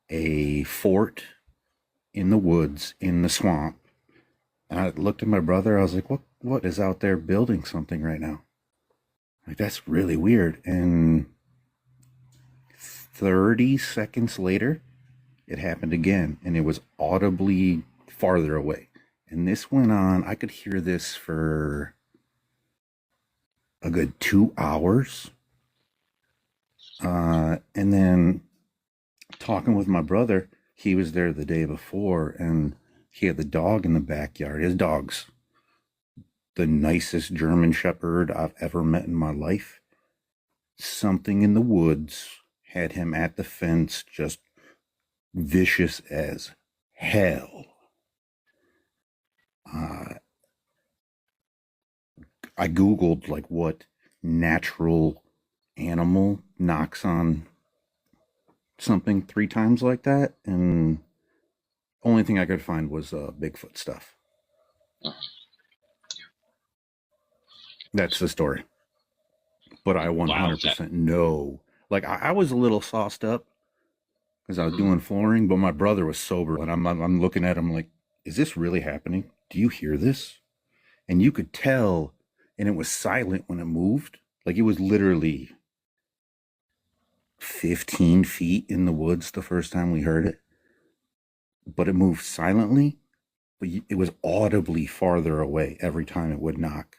S8: a fort in the woods, in the swamp. And I looked at my brother, I was like, what is out there building something right now? Like, that's really weird. And 30 seconds later, it happened again, and it was audibly farther away. And this went on, I could hear this for a good 2 hours. And then talking with my brother, he was there the day before, and he had the dog in the backyard. His dog's the nicest German Shepherd I've ever met in my life. Something in the woods had him at the fence, just vicious as hell. I Googled like what natural animal knocks on something 3 times like that, and only thing I could find was Bigfoot stuff. That's the story. But I 100% know. Like, I was a little sauced up because I was doing flooring, but my brother was sober, and I'm looking at him like, is this really happening? Do you hear this? And you could tell, and it was silent when it moved. Like, it was literally 15 feet in the woods the first time we heard it. But it moved silently, but it was audibly farther away every time it would knock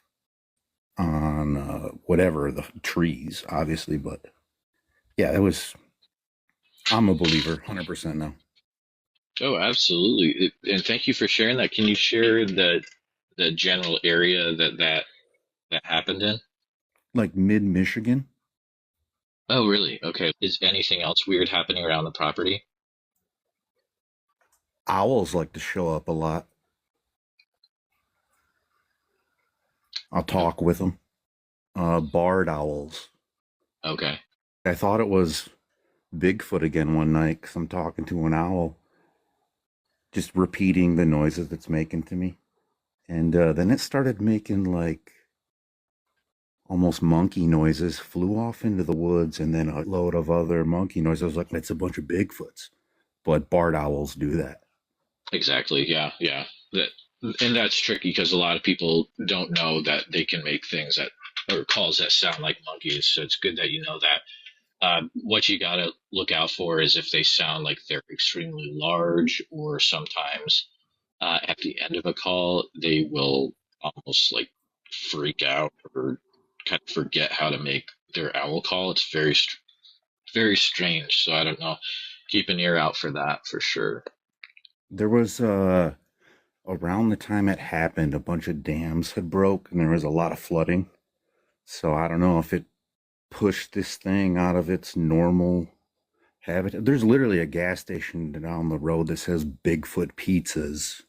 S8: on whatever, the trees, obviously. But yeah, I'm a believer, 100% now.
S7: Oh, absolutely. And thank you for sharing that. Can you share the general area that happened in?
S8: Like mid-Michigan.
S7: Oh, really? Okay. Is anything else weird happening around the property?
S8: Owls like to show up a lot. I'll talk with them. Barred owls.
S7: Okay.
S8: I thought it was Bigfoot again one night because I'm talking to an owl, just repeating the noises it's making to me. And then it started making like almost monkey noises, flew off into the woods, and then a load of other monkey noises. I was like, it's a bunch of Bigfoots. But barred owls do that.
S7: Exactly. Yeah. And that's tricky because a lot of people don't know that they can make things that or calls that sound like monkeys. So it's good that you know that. What you got to look out for is if they sound like they're extremely large, or sometimes at the end of a call, they will almost like freak out or kind of forget how to make their owl call. It's very strange. So I don't know. Keep an ear out for that for sure.
S8: There was around the time it happened, a bunch of dams had broke and there was a lot of flooding. So I don't know if it pushed this thing out of its normal habitat. There's literally a gas station down the road that says Bigfoot Pizzas,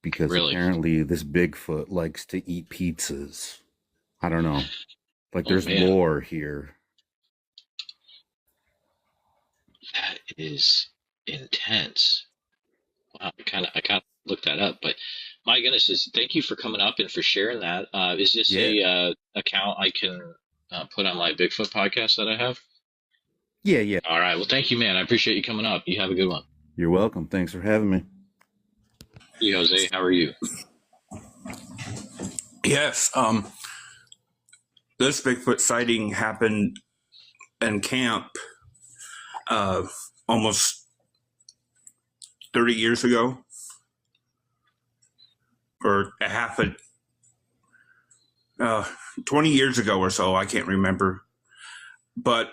S8: because
S7: Really?
S8: apparently this Bigfoot likes to eat pizzas. I don't know. Like, there's
S7: man.
S8: lore here.
S7: That is intense. Wow, I kind of looked that up, but my goodness, thank you for coming up and for sharing that. Is this a account I can put on my Bigfoot podcast that I have?
S8: Yeah.
S7: All right. Well, thank you, man. I appreciate you coming up. You have a good one.
S8: You're welcome. Thanks for having me.
S7: Hey, Jose, how are you?
S9: Yes. This Bigfoot sighting happened in camp almost 30 years ago, or 20 years ago or so. I can't remember. But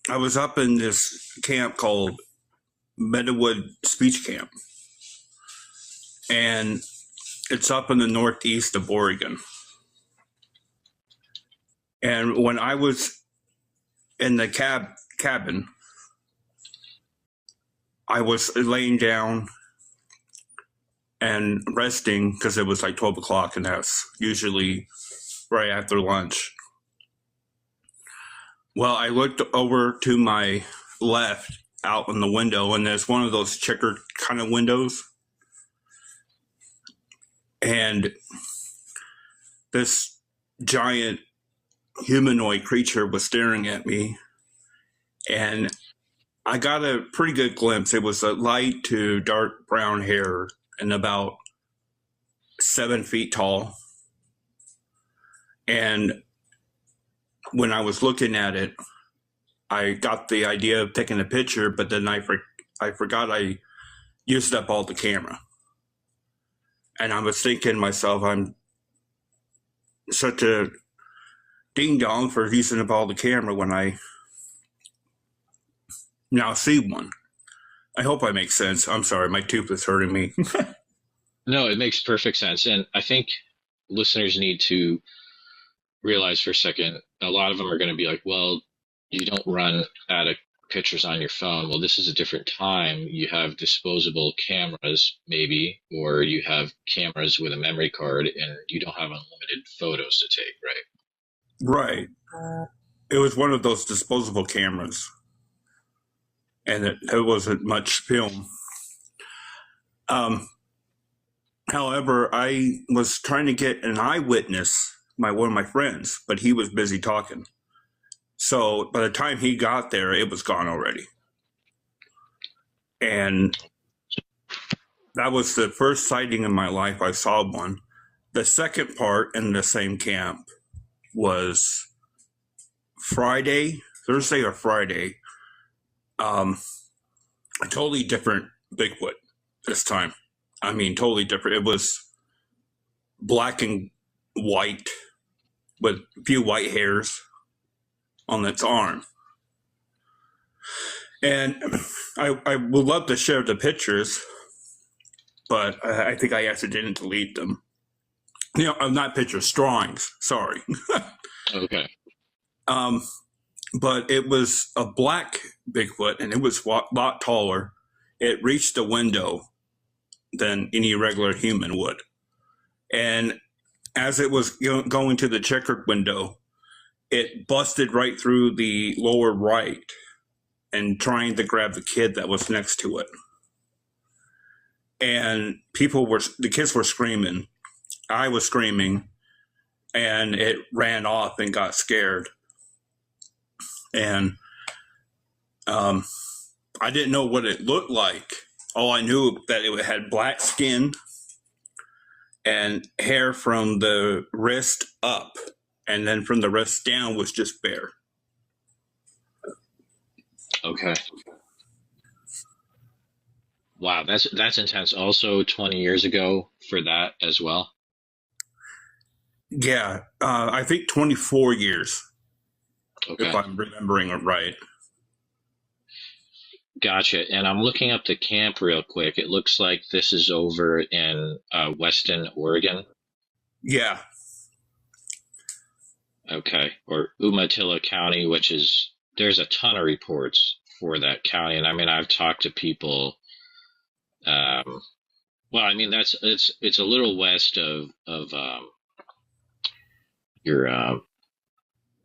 S9: I was up in this camp called Midwood Speech Camp. And it's up in the northeast of Oregon. And when I was in the cabin, I was laying down and resting because it was like 12 o'clock, and that's usually right after lunch. Well, I looked over to my left out in the window, and there's one of those checkered kind of windows. And this giant humanoid creature was staring at me, and I got a pretty good glimpse. It was a light to dark brown hair and about 7 feet tall. And when I was looking at it, I got the idea of taking a picture, but then I forgot I used up all the camera. And I was thinking to myself, I'm such a ding dong for using up all the camera when I now see one. I hope I make sense. I'm sorry, my tooth is hurting me.
S7: No, it makes perfect sense. And I think listeners need to realize for a second, a lot of them are going to be like, well, you don't run out of pictures on your phone. Well, this is a different time. You have disposable cameras, maybe, or you have cameras with a memory card, and you don't have unlimited photos to take, right?
S9: Right. It was one of those disposable cameras, and it wasn't much film. However, I was trying to get an eyewitness, one of my friends, but he was busy talking. So by the time he got there, it was gone already. And that was the first sighting in my life I saw one. The second part in the same camp was Thursday or Friday. A totally different Bigfoot this time. I mean, totally different. It was black and white with a few white hairs on its arm. And I would love to share the pictures, but I think I accidentally deleted them. Not pictures, drawings. Sorry.
S7: Okay.
S9: But it was a black Bigfoot, and it was a lot taller. It reached the window than any regular human would. And as it was going to the checkered window, it busted right through the lower right and trying to grab the kid that was next to it. And the kids were screaming. I was screaming, and it ran off and got scared. And I didn't know what it looked like. All I knew that it had black skin and hair from the wrist up, and then from the wrist down was just bare.
S7: Okay. Wow, that's intense. Also, 20 years ago for that as well.
S9: Yeah, I think 24 years,
S7: Okay.
S9: if I'm remembering it right.
S7: Gotcha. And I'm looking up the camp real quick. It looks like this is over in Weston, Oregon.
S9: Yeah.
S7: Okay. Or Umatilla County, which is, there's a ton of reports for that county. And I mean, I've talked to people. Well, I mean, it's a little west of your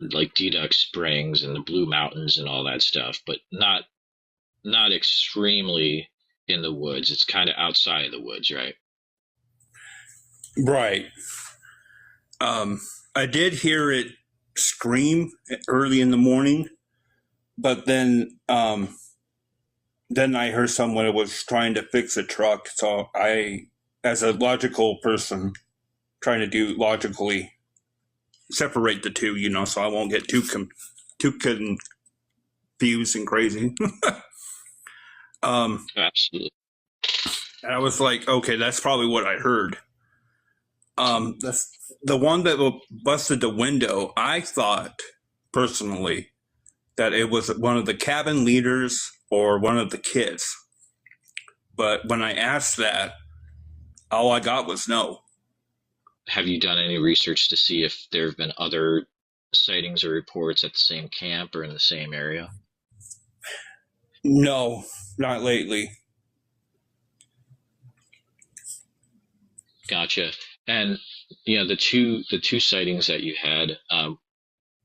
S7: like Deduct Springs and the Blue Mountains and all that stuff, but not extremely in the woods. It's kind of outside of the woods, right?
S9: Right. I did hear it scream early in the morning, but then I heard someone who was trying to fix a truck. So I, as a logical person, trying to do logically separate the two, so I won't get too confused and crazy.
S7: Absolutely.
S9: And I was like, okay, that's probably what I heard. The one that busted the window, I thought personally that it was one of the cabin leaders or one of the kids. But when I asked that, all I got was no.
S7: Have you done any research to see if there have been other sightings or reports at the same camp or in the same area?
S9: No, not lately.
S7: Gotcha. And the two sightings that you had,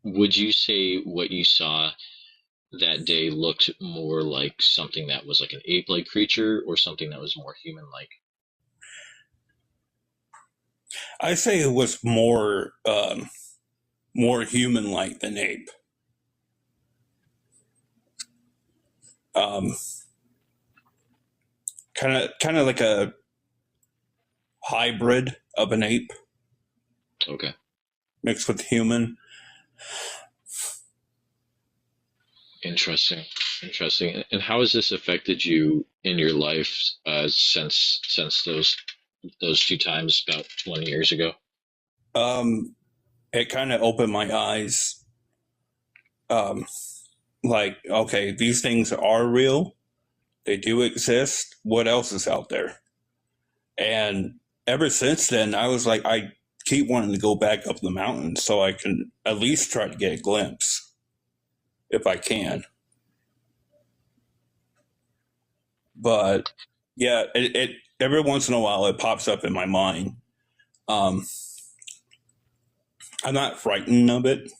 S7: would you say what you saw that day looked more like something that was like an ape-like creature or something that was more human-like?
S9: I say it was more human-like than ape. Kind of like a hybrid of an ape.
S7: Okay.
S9: Mixed with human.
S7: Interesting. And how has this affected you in your life since those two times about 20 years ago?
S9: It kind of opened my eyes. Like, okay, these things are real. They do exist. What else is out there? And ever since then, I was like, I keep wanting to go back up the mountain so I can at least try to get a glimpse if I can. But yeah, it every once in a while it pops up in my mind. I'm not frightened of it.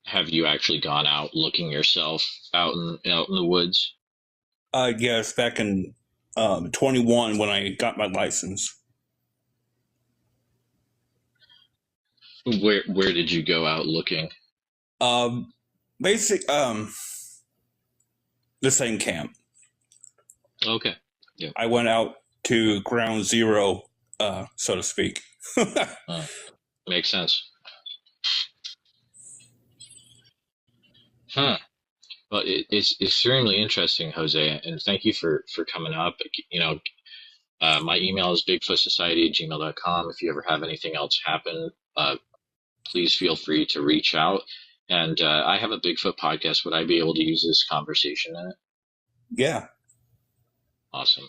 S7: Have you actually gone out looking yourself out in the woods?
S9: Yes, back in 21 when I got my license.
S7: Where did you go out looking?
S9: The same camp.
S7: Okay. Yeah.
S9: I went out to ground zero, so to speak.
S7: Makes sense. Huh. Well, it's extremely interesting, Jose, and thank you for coming up. My email is bigfootsociety@gmail.com. If you ever have anything else happen, please feel free to reach out. And I have a Bigfoot podcast. Would I be able to use this conversation in it?
S9: Yeah.
S7: Awesome.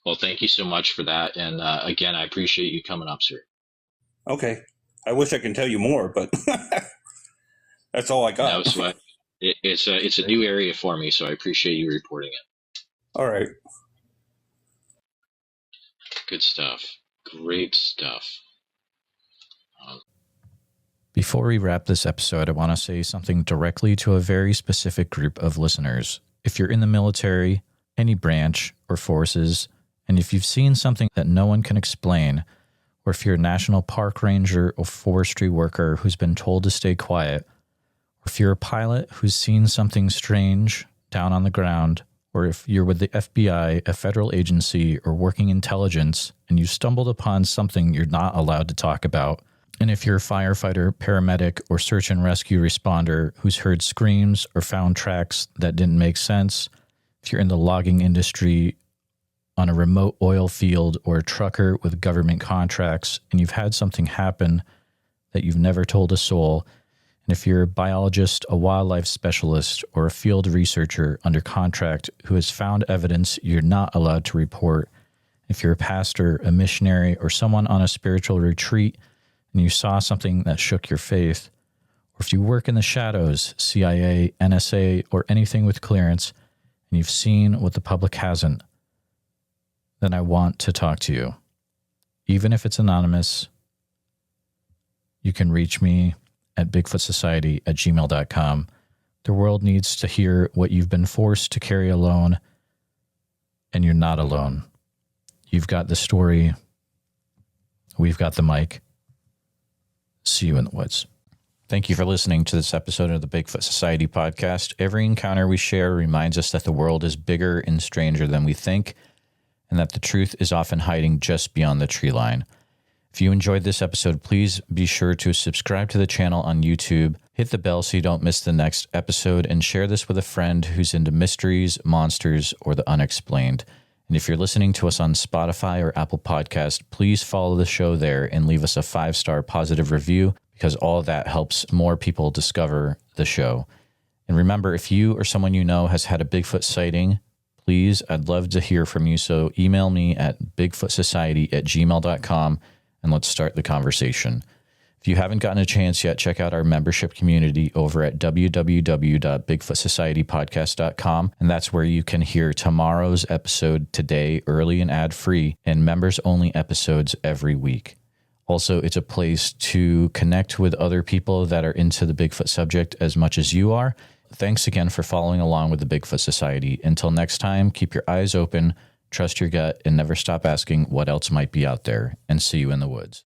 S7: Well, thank you so much for that. And again, I appreciate you coming up, sir.
S9: Okay. I wish I could tell you more, but that's all I got.
S7: No sweat. It's a new area for me, so I appreciate you reporting it.
S9: All right.
S7: Good stuff. Great stuff.
S1: Before we wrap this episode, I want to say something directly to a very specific group of listeners. If you're in the military, any branch or forces, and if you've seen something that no one can explain, or if you're a national park ranger or forestry worker who's been told to stay quiet, or if you're a pilot who's seen something strange down on the ground, or if you're with the FBI, a federal agency, or working intelligence, and you stumbled upon something you're not allowed to talk about, And if you're a firefighter, paramedic, or search and rescue responder who's heard screams or found tracks that didn't make sense, if you're in the logging industry, on a remote oil field, or a trucker with government contracts, and you've had something happen that you've never told a soul, and if you're a biologist, a wildlife specialist, or a field researcher under contract who has found evidence you're not allowed to report, if you're a pastor, a missionary, or someone on a spiritual retreat, and you saw something that shook your faith, or if you work in the shadows, CIA, NSA, or anything with clearance, and you've seen what the public hasn't, then I want to talk to you. Even if it's anonymous, you can reach me at bigfootsociety@gmail.com. The world needs to hear what you've been forced to carry alone, and you're not alone. You've got the story. We've got the mic. See you in the woods. Thank you for listening to this episode of the Bigfoot Society podcast. Every encounter we share reminds us that the world is bigger and stranger than we think, and that the truth is often hiding just beyond the tree line. If you enjoyed this episode, please be sure to subscribe to the channel on YouTube, hit the bell so you don't miss the next episode, and share this with a friend who's into mysteries, monsters, or the unexplained. And if you're listening to us on Spotify or Apple Podcast, please follow the show there and leave us a 5-star positive review, because all of that helps more people discover the show. And remember, if you or someone you know has had a Bigfoot sighting, please, I'd love to hear from you. So email me at bigfootsociety@gmail.com and let's start the conversation. If you haven't gotten a chance yet, check out our membership community over at www.bigfootsocietypodcast.com. And that's where you can hear tomorrow's episode today, early and ad-free, and members-only episodes every week. Also, it's a place to connect with other people that are into the Bigfoot subject as much as you are. Thanks again for following along with the Bigfoot Society. Until next time, keep your eyes open, trust your gut, and never stop asking what else might be out there. And see you in the woods.